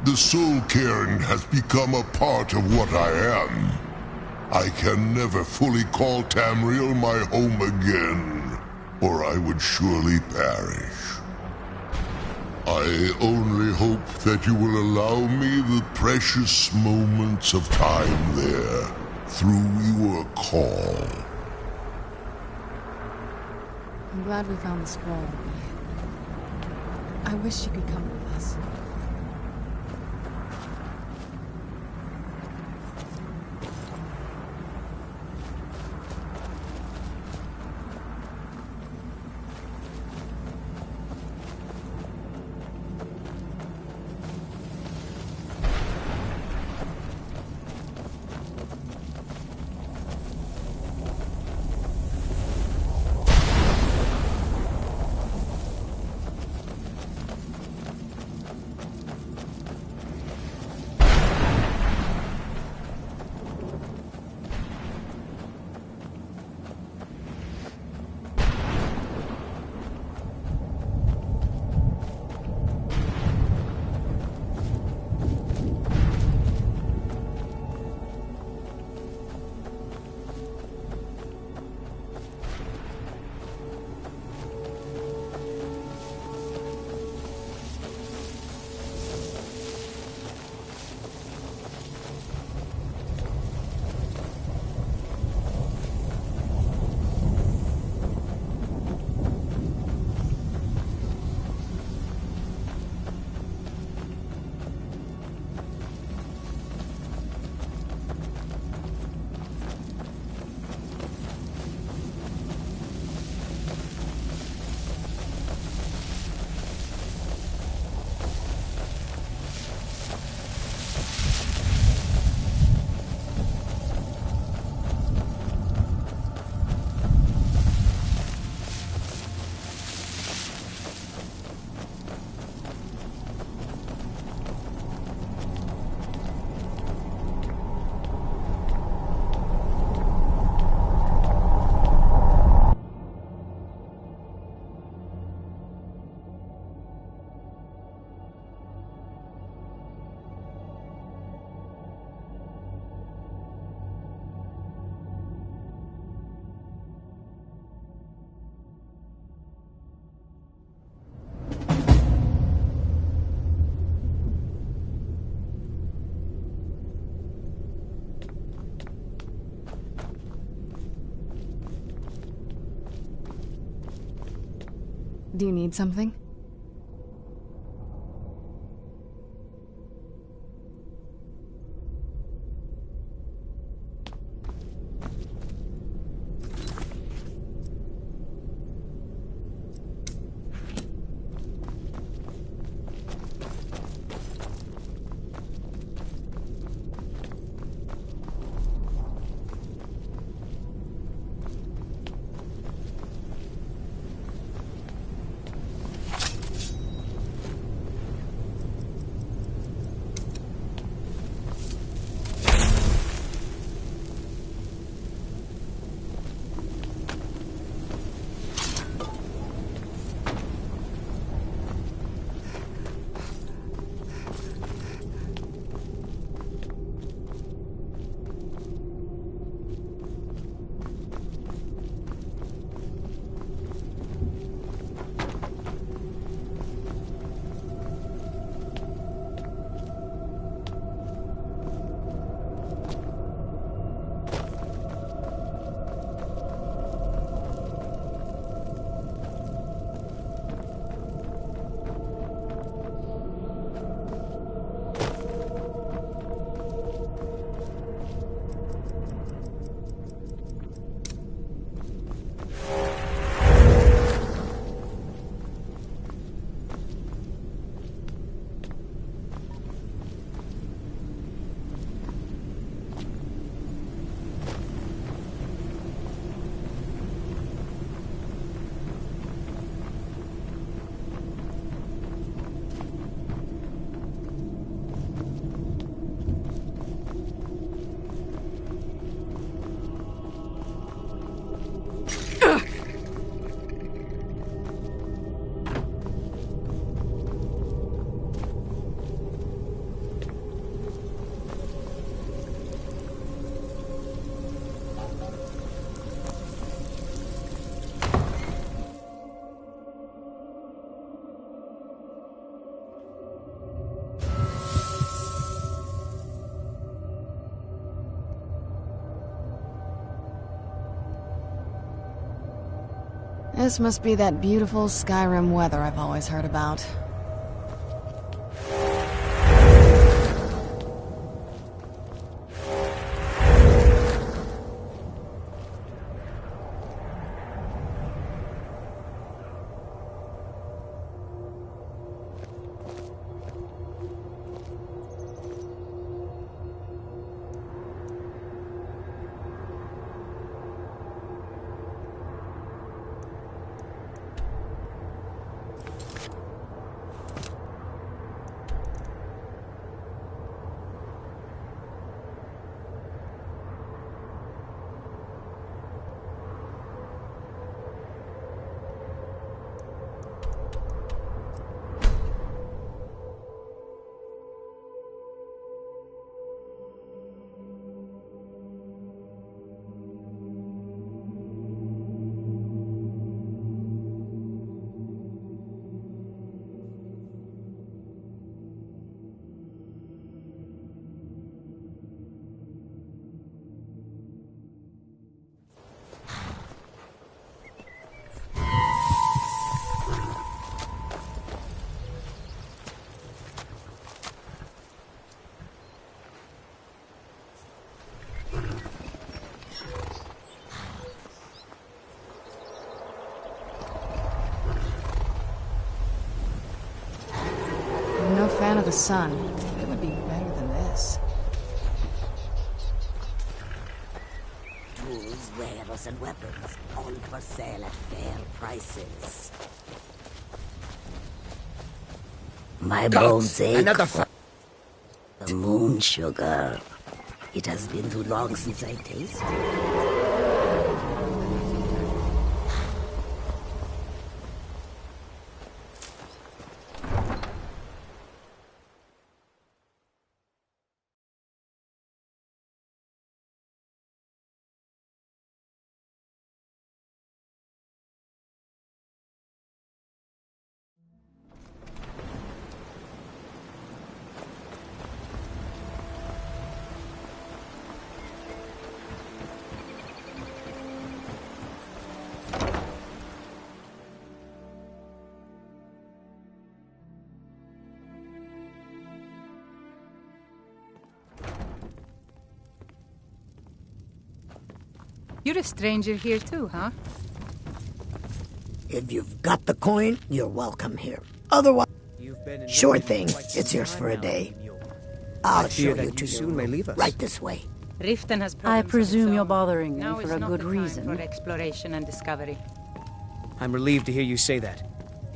The soul cairn has become a part of what I am. I can never fully call Tamriel my home again, or I would surely perish. I only hope that you will allow me the precious moments of time there, through your call. I'm glad we found the scroll. I wish you could come with us. Do you need something? This must be that beautiful Skyrim weather I've always heard about. Fan of the sun. It would be better than this. Tools, wares, and weapons, all for sale at fair prices. My bones ache. The moon sugar. It has been too long since I tasted it. You're a stranger here too, huh? If you've got the coin, you're welcome here. Otherwise, sure thing. It's yours for a day. I'll show you to soon may leave us. Right this way. Riften has I problems of presume its you're own. bothering me Now for is a not good the time reason. for exploration and discovery. I'm relieved to hear you say that.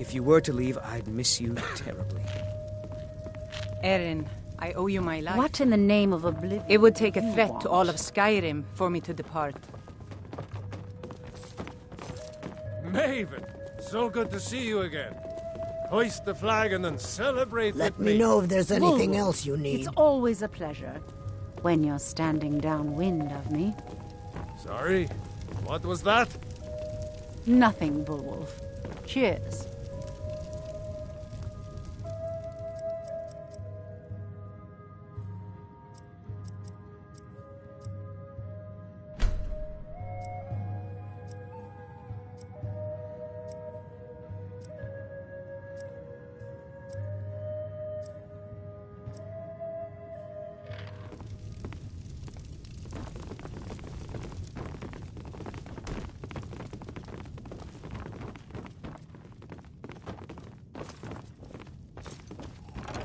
If you were to leave, I'd miss you terribly. Erin, I owe you my life. What in the name of oblivion? It would take a you threat want? to all of Skyrim for me to depart. Maven, so good to see you again. Hoist the flag and then celebrate Let with me know if there's anything Whoa. else you need. It's always a pleasure. When you're standing downwind of me. Sorry, what was that? Nothing, Bullwolf. Cheers.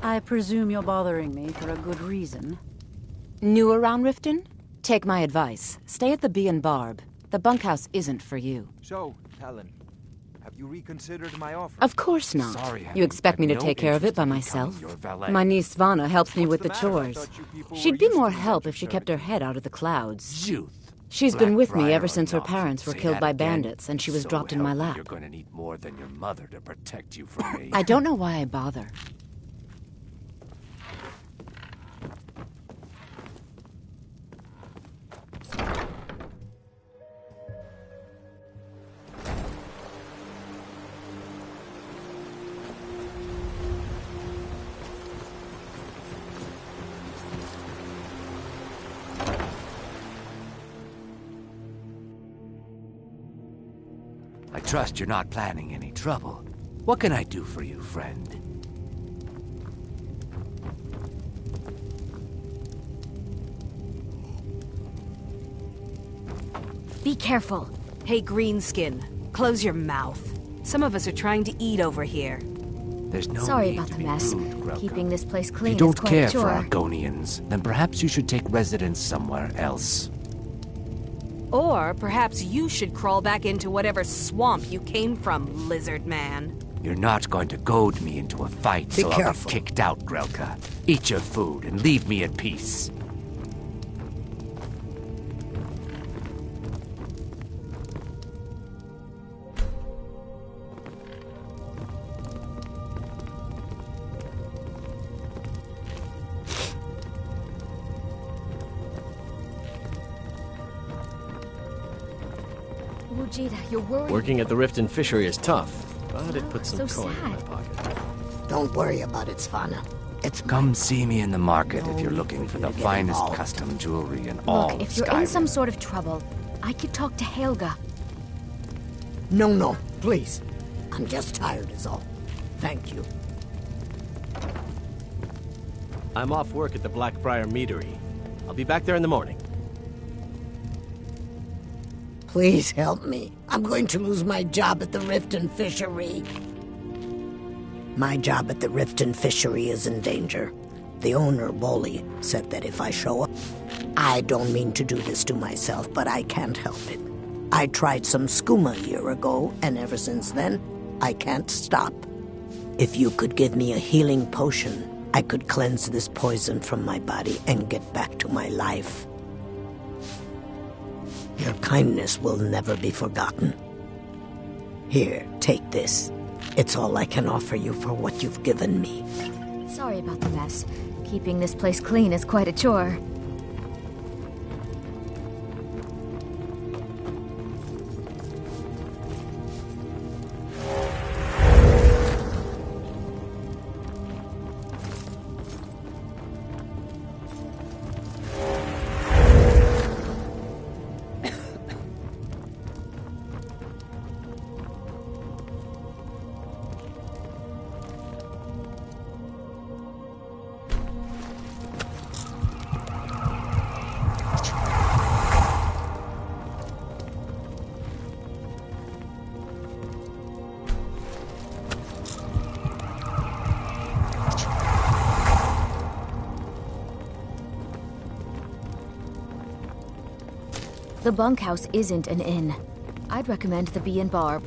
I presume you're bothering me for a good reason. New around Riften? Take my advice. Stay at the Bee and Barb. The bunkhouse isn't for you. So, Helen, have you reconsidered my offer? Of course not. Sorry, Helen, You expect me to I've no take care of it interest by in myself? becoming your valet. My niece Vana helps me with the What's the matter? I chores. thought you people She'd were be used more to help if she kept her head out of the clouds. Youth. She's been with me Blackbriar ever since her nonsense. parents were Say killed that by again. bandits and she was So dropped in my help me, lap. You're going to need more than your mother to protect you from me. I don't know why I bother. I trust you're not planning any trouble. What can I do for you, friend? Be careful. Hey, Greenskin, close your mouth. Some of us are trying to eat over here. There's no Sorry need about to the be mess. rude, Grelka. Keeping this place If clean you don't is quite care a for chore. Argonians, then perhaps you should take residence somewhere else. Or perhaps you should crawl back into whatever swamp you came from, lizard man. You're not going to goad me into a fight, Be so careful. I'll be kicked out, Grelka. Eat your food and leave me at peace. Wujita, you're worried. Working at the Riften fishery is tough, but it puts some so coin in my sad. pocket. Don't worry about it, Svana. It's Come see me in the market if you're looking for the get finest involved. custom jewelry in all Look, of if you're Skyrim. in some sort of trouble, I could talk to Helga. No, please. I'm just tired is all. Thank you. I'm off work at the Blackbriar Meadery. I'll be back there in the morning. Please help me. I'm going to lose my job at the Riften fishery. My job at the Riften fishery is in danger. The owner, Bolly, said that if I show up... I don't mean to do this to myself, but I can't help it. I tried some skooma a year ago, and ever since then, I can't stop. If you could give me a healing potion, I could cleanse this poison from my body and get back to my life. Your kindness will never be forgotten. Here, take this. It's all I can offer you for what you've given me. Sorry about the mess. Keeping this place clean is quite a chore. The bunkhouse isn't an inn. I'd recommend the Bee and Barb.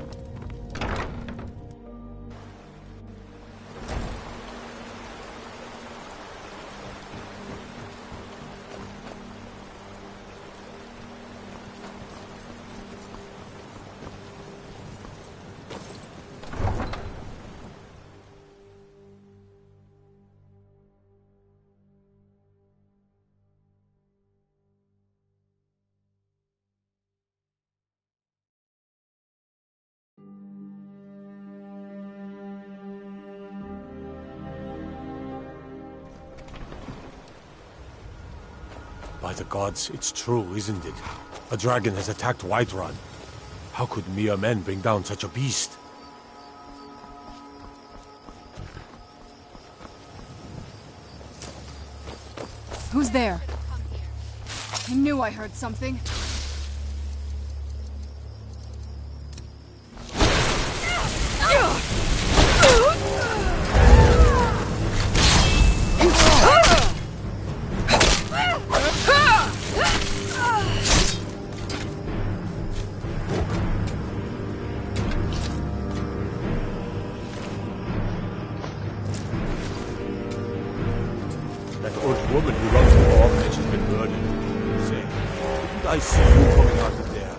By the gods, it's true, isn't it? A dragon has attacked Whiterun. How could mere men bring down such a beast? Who's there? I knew I heard something. That old woman who runs the orphanage has been murdered. Say, didn't I see you coming out of there?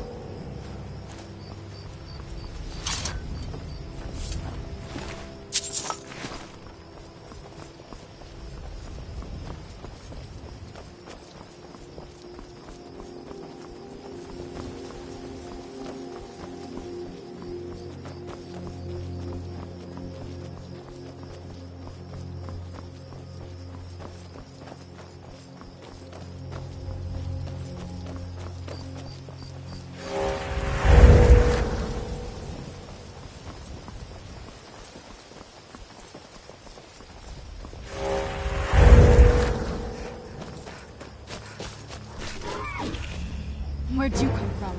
Where'd you come from?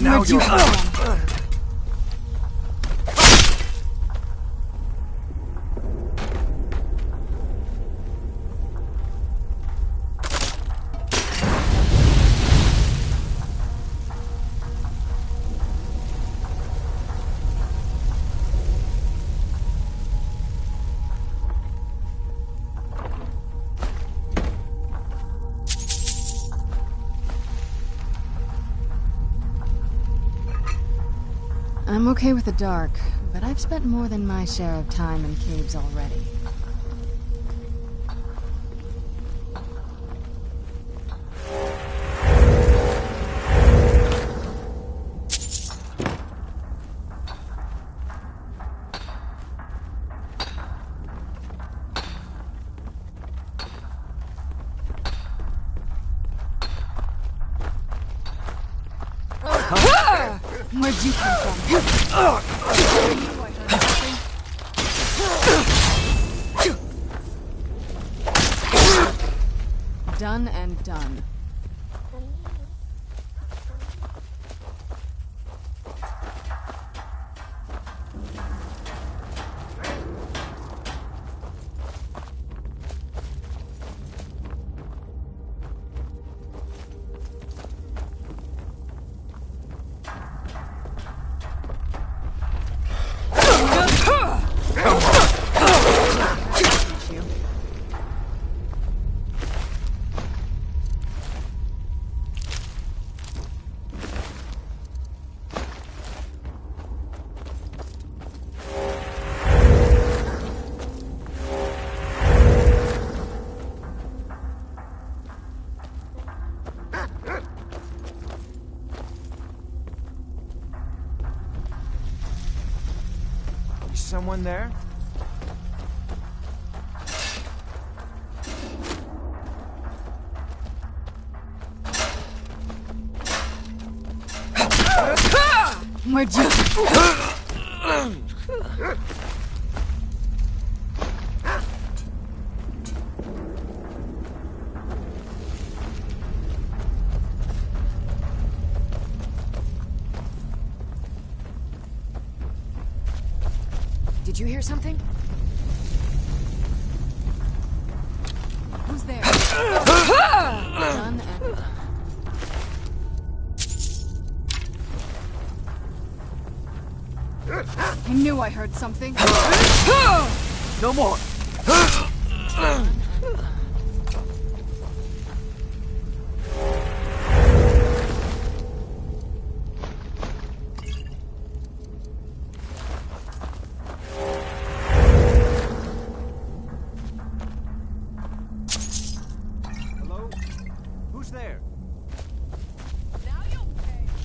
Now Where'd you you're come from? I'm okay with the dark, but I've spent more than my share of time in caves already. Where'd you come from? Done and done. Someone there? Where'd you... Did you hear something? Who's there? Done and done. I knew I heard something. No more!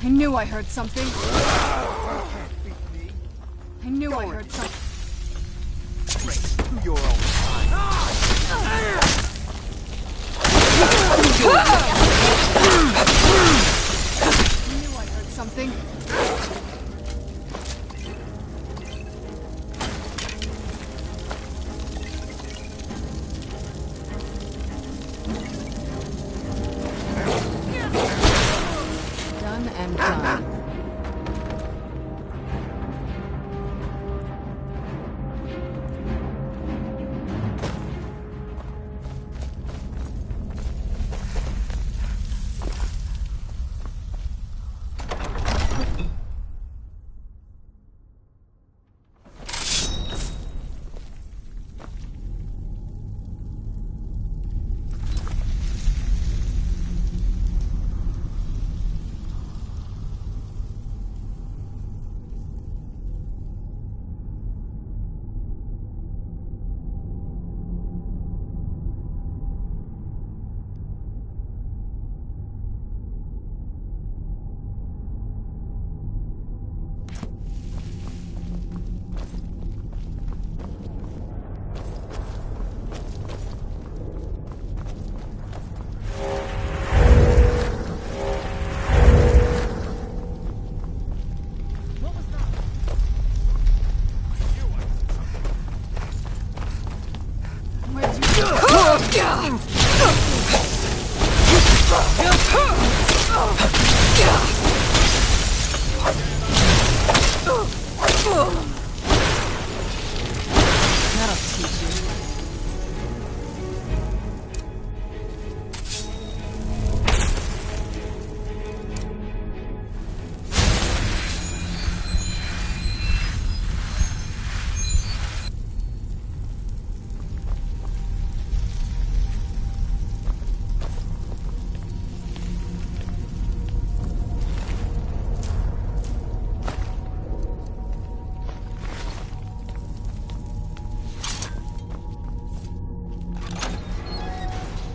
I knew I heard something. I knew I heard something. To your own time. I knew I heard something. Done and done.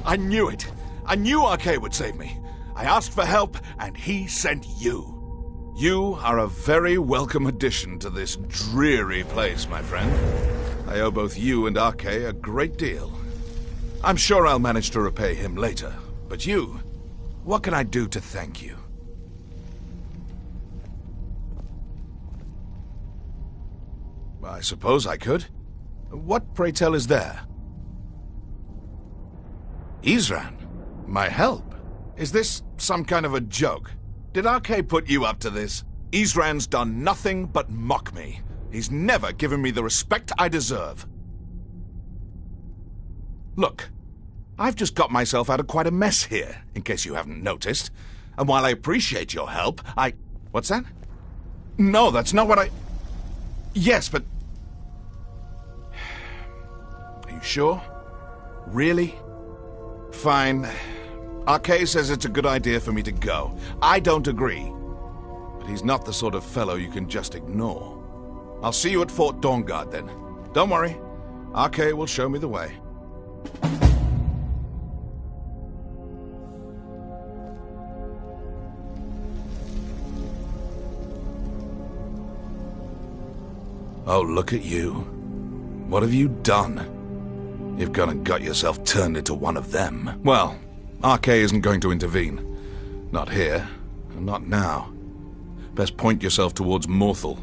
I knew it. I knew RK would save me. I asked for help, and he sent you. You are a very welcome addition to this dreary place, my friend. I owe both you and RK a great deal. I'm sure I'll manage to repay him later. But you, what can I do to thank you? I suppose I could. What, pray tell, is there? Isran? My help? Is this some kind of a joke? Did RK put you up to this? Isran's done nothing but mock me. He's never given me the respect I deserve. Look, I've just got myself out of quite a mess here, in case you haven't noticed. And while I appreciate your help, What's that? No, that's not what I... Yes, but... Are you sure? Really? Fine. RK says it's a good idea for me to go. I don't agree. But he's not the sort of fellow you can just ignore. I'll see you at Fort Dawnguard then. Don't worry. RK will show me the way. Oh, look at you. What have you done? You've gone and got yourself turned into one of them. Well, RK isn't going to intervene. Not here, and not now. Best point yourself towards Morthal.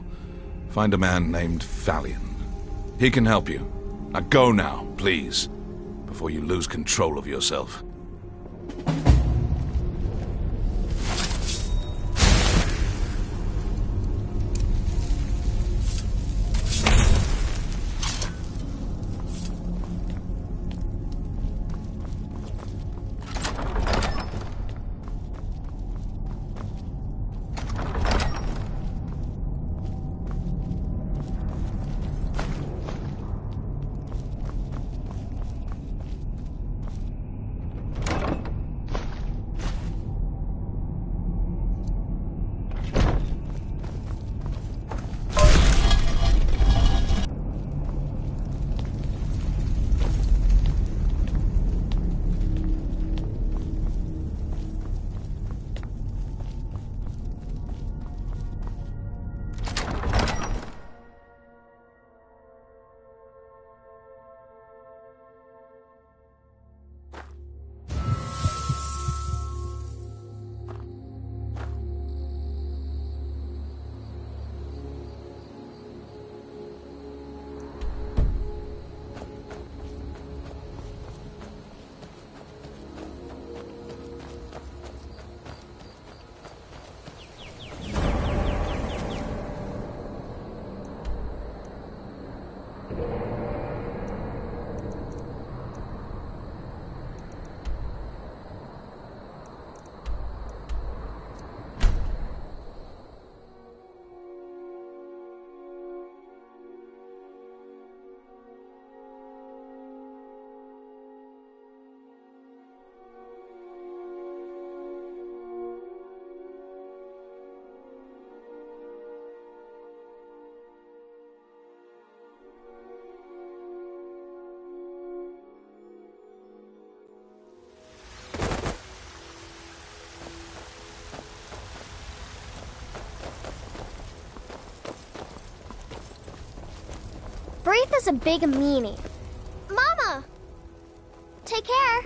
Find a man named Valian. He can help you. Now go now, please, before you lose control of yourself. Braith is a big meanie. Mama! Take care.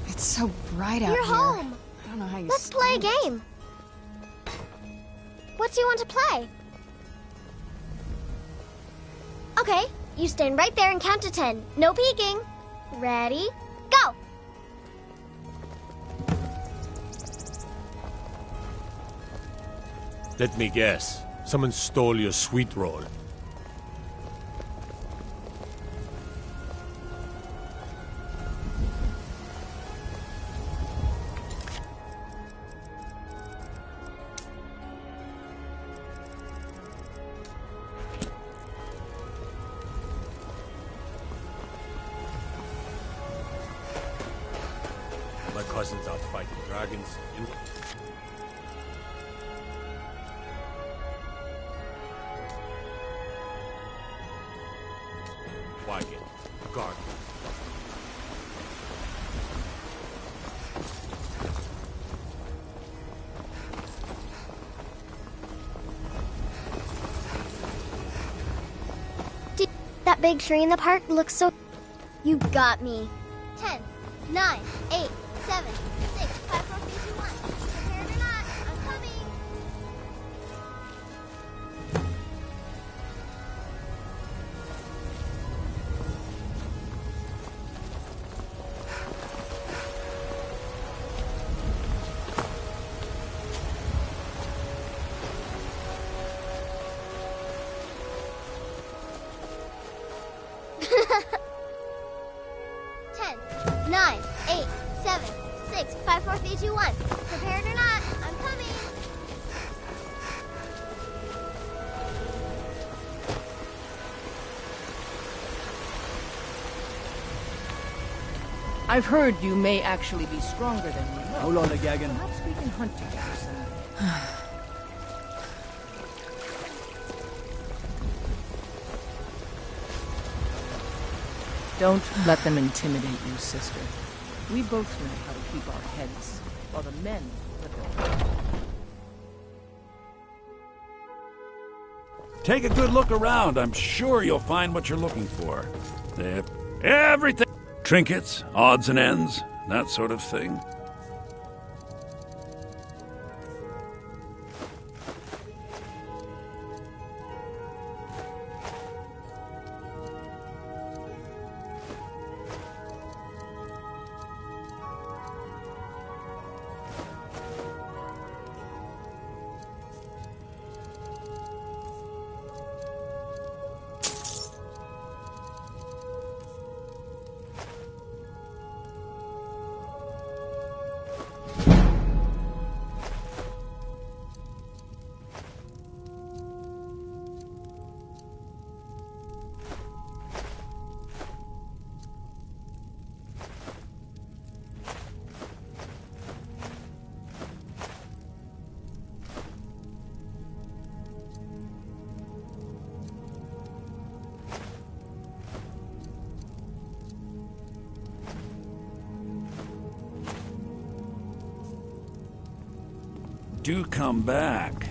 It's so bright out You're here. home. I don't know how you Let's play a stand it. game. What do you want to play? Okay, you stand right there and count to 10. No peeking. Ready? Go! Let me guess. Someone stole your sweet roll. My cousin's out fighting dragons. wagon. Guard. That big tree in the park looks so... You got me. 10, 9, 8, 7, 6, 5, 4, 3, 2, 1. Prepared or not, I'm coming. Nine, 8, 7, 6, 5, 4, 3, 2, 1. Prepared or not, I'm coming. I've heard you may actually be stronger than you look. Hold on to Gagan. Perhaps we can hunt together some. Don't let them intimidate you, sister. We both know how to keep our heads, while the men let their... Take a good look around. I'm sure you'll find what you're looking for. Everything. Trinkets, odds and ends, that sort of thing. Do come back.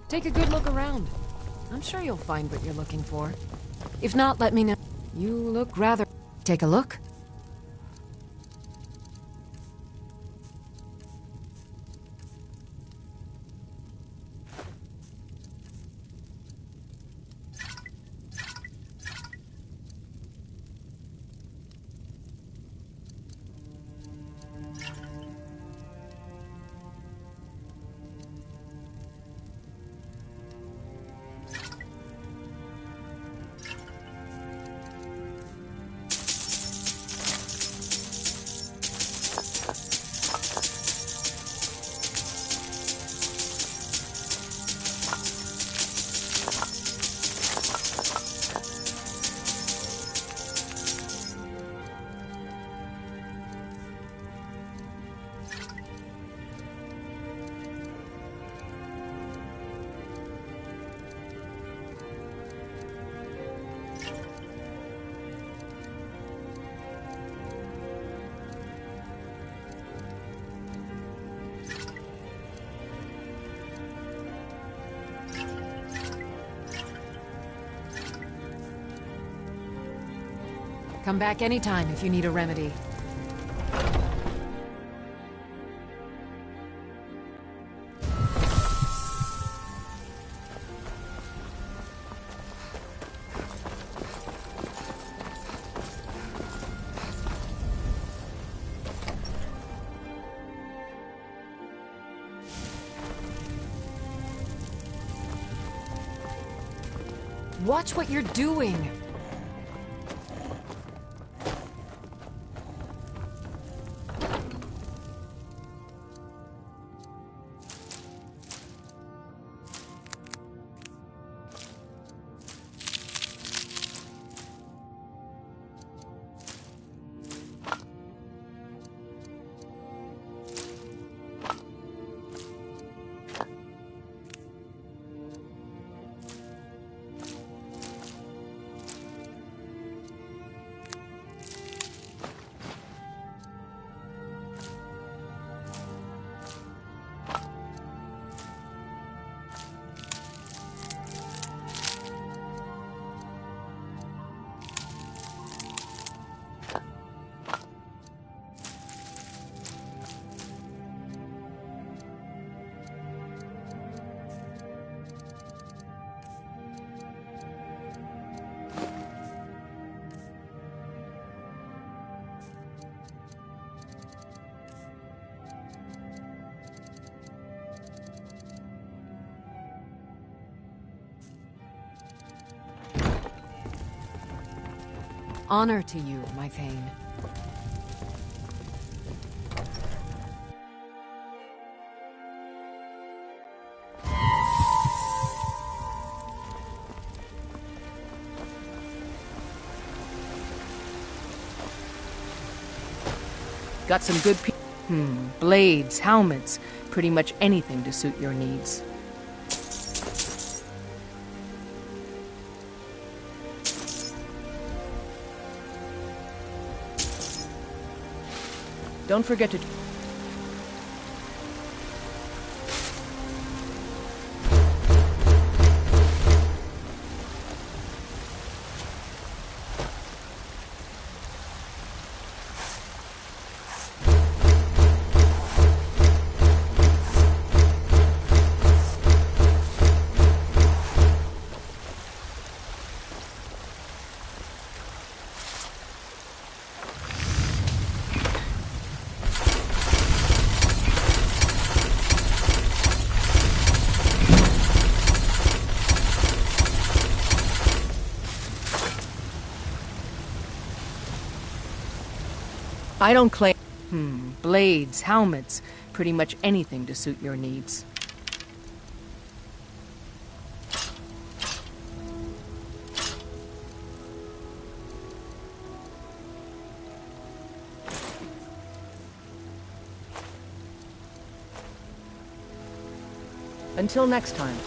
Take a good look around. I'm sure you'll find what you're looking for. If not, let me know. You look rather... Take a look. Come back anytime if you need a remedy. Watch what you're doing! Honor to you, my Thane. Got some good blades, helmets, pretty much anything to suit your needs. Don't forget to... I don't claim... blades, helmets, pretty much anything to suit your needs. Until next time.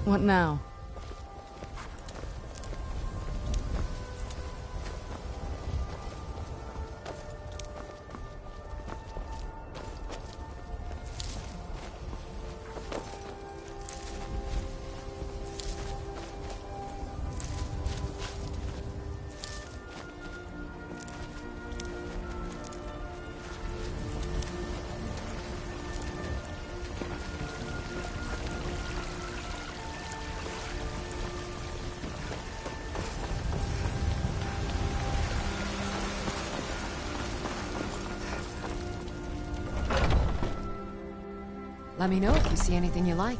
What now? Let me know if you see anything you like.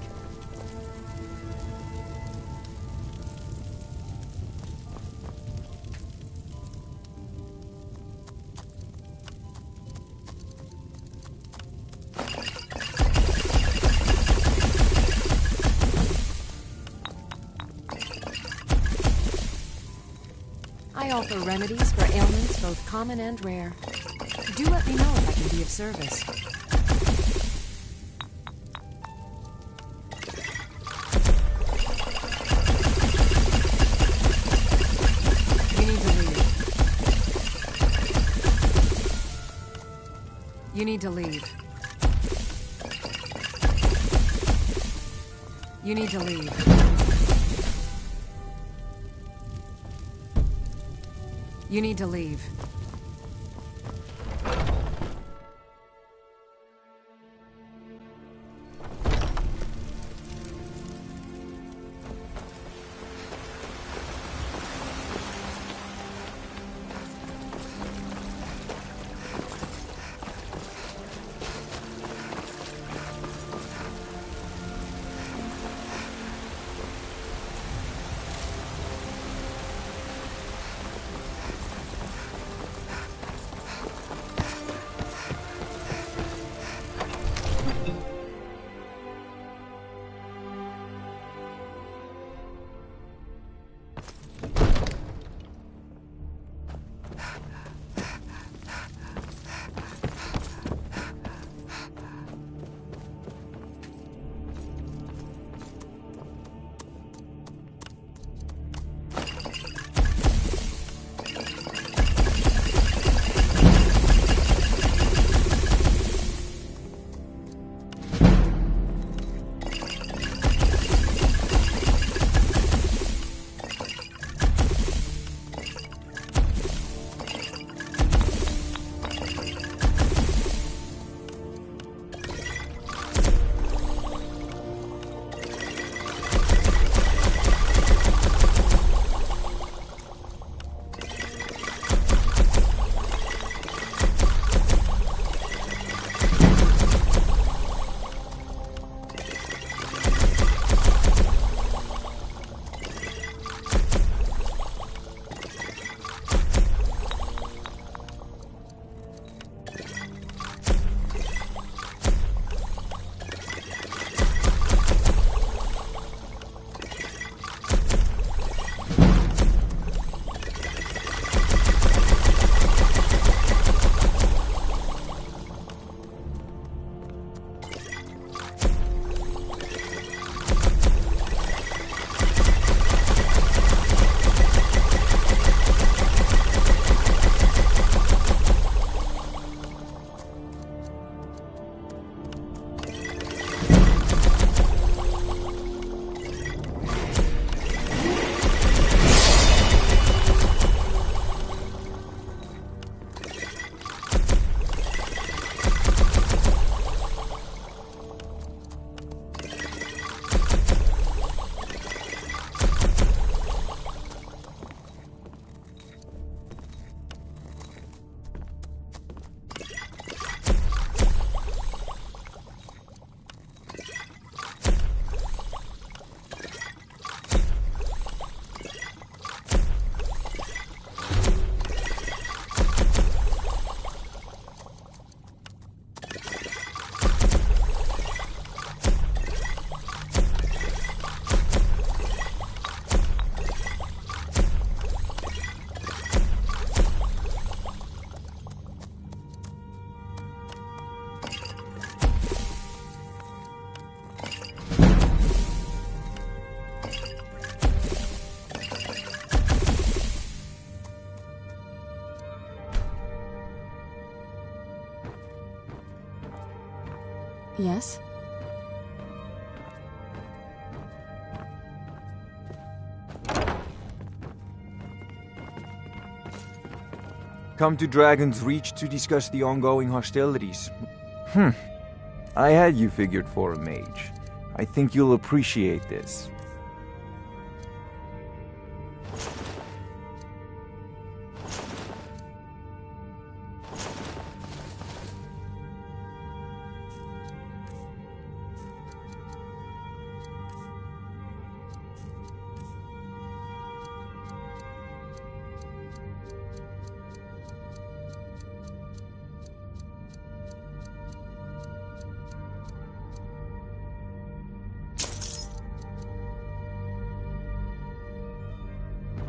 I offer remedies for ailments both common and rare. Do let me know if I can be of service. You need to leave. You need to leave. You need to leave. Yes? Come to Dragon's Reach to discuss the ongoing hostilities. I had you figured for a mage. I think you'll appreciate this.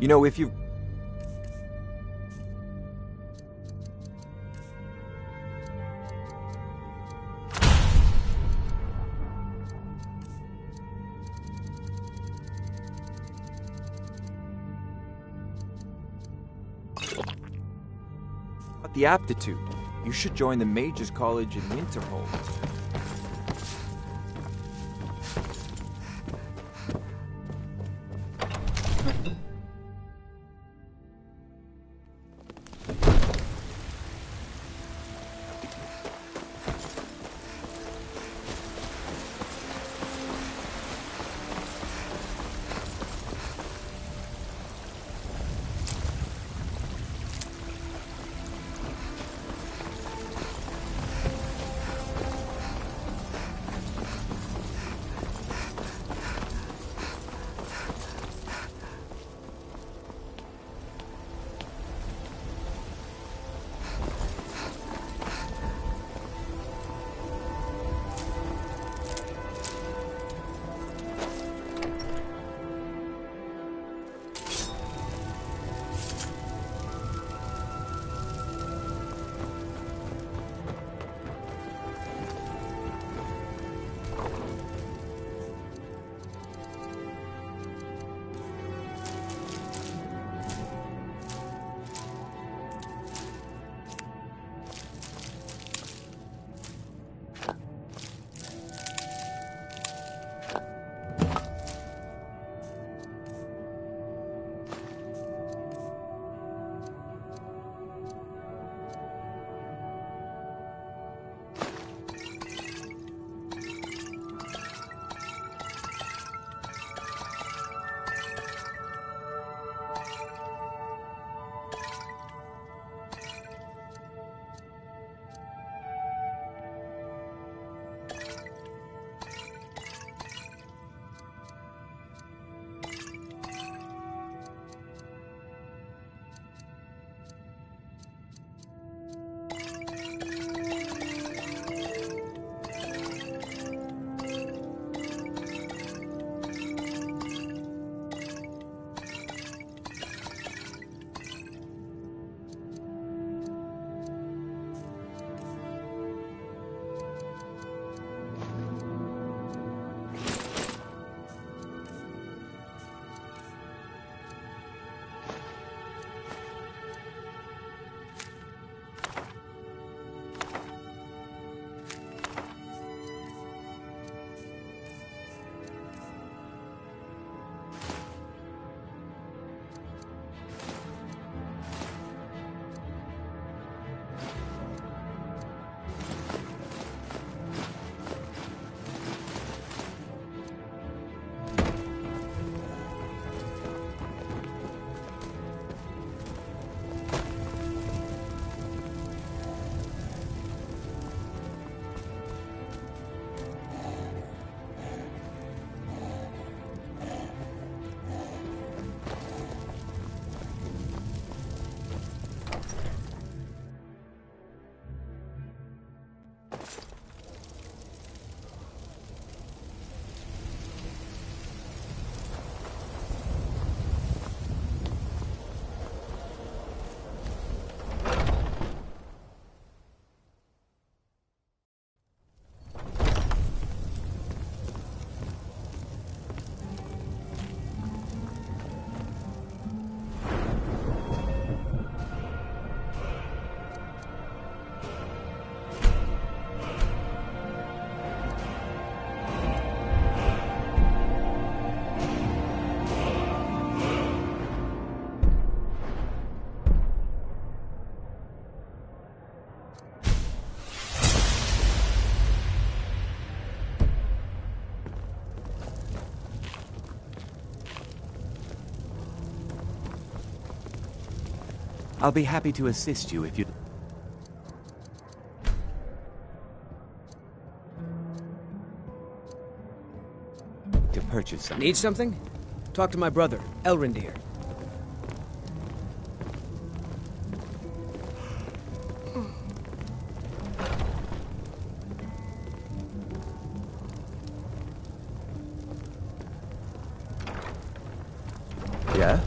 You know, if you... the aptitude. You should join the Mages College in Winterhold. I'll be happy to assist you if you... to purchase something. Need something? Talk to my brother, Elrendir. Yeah?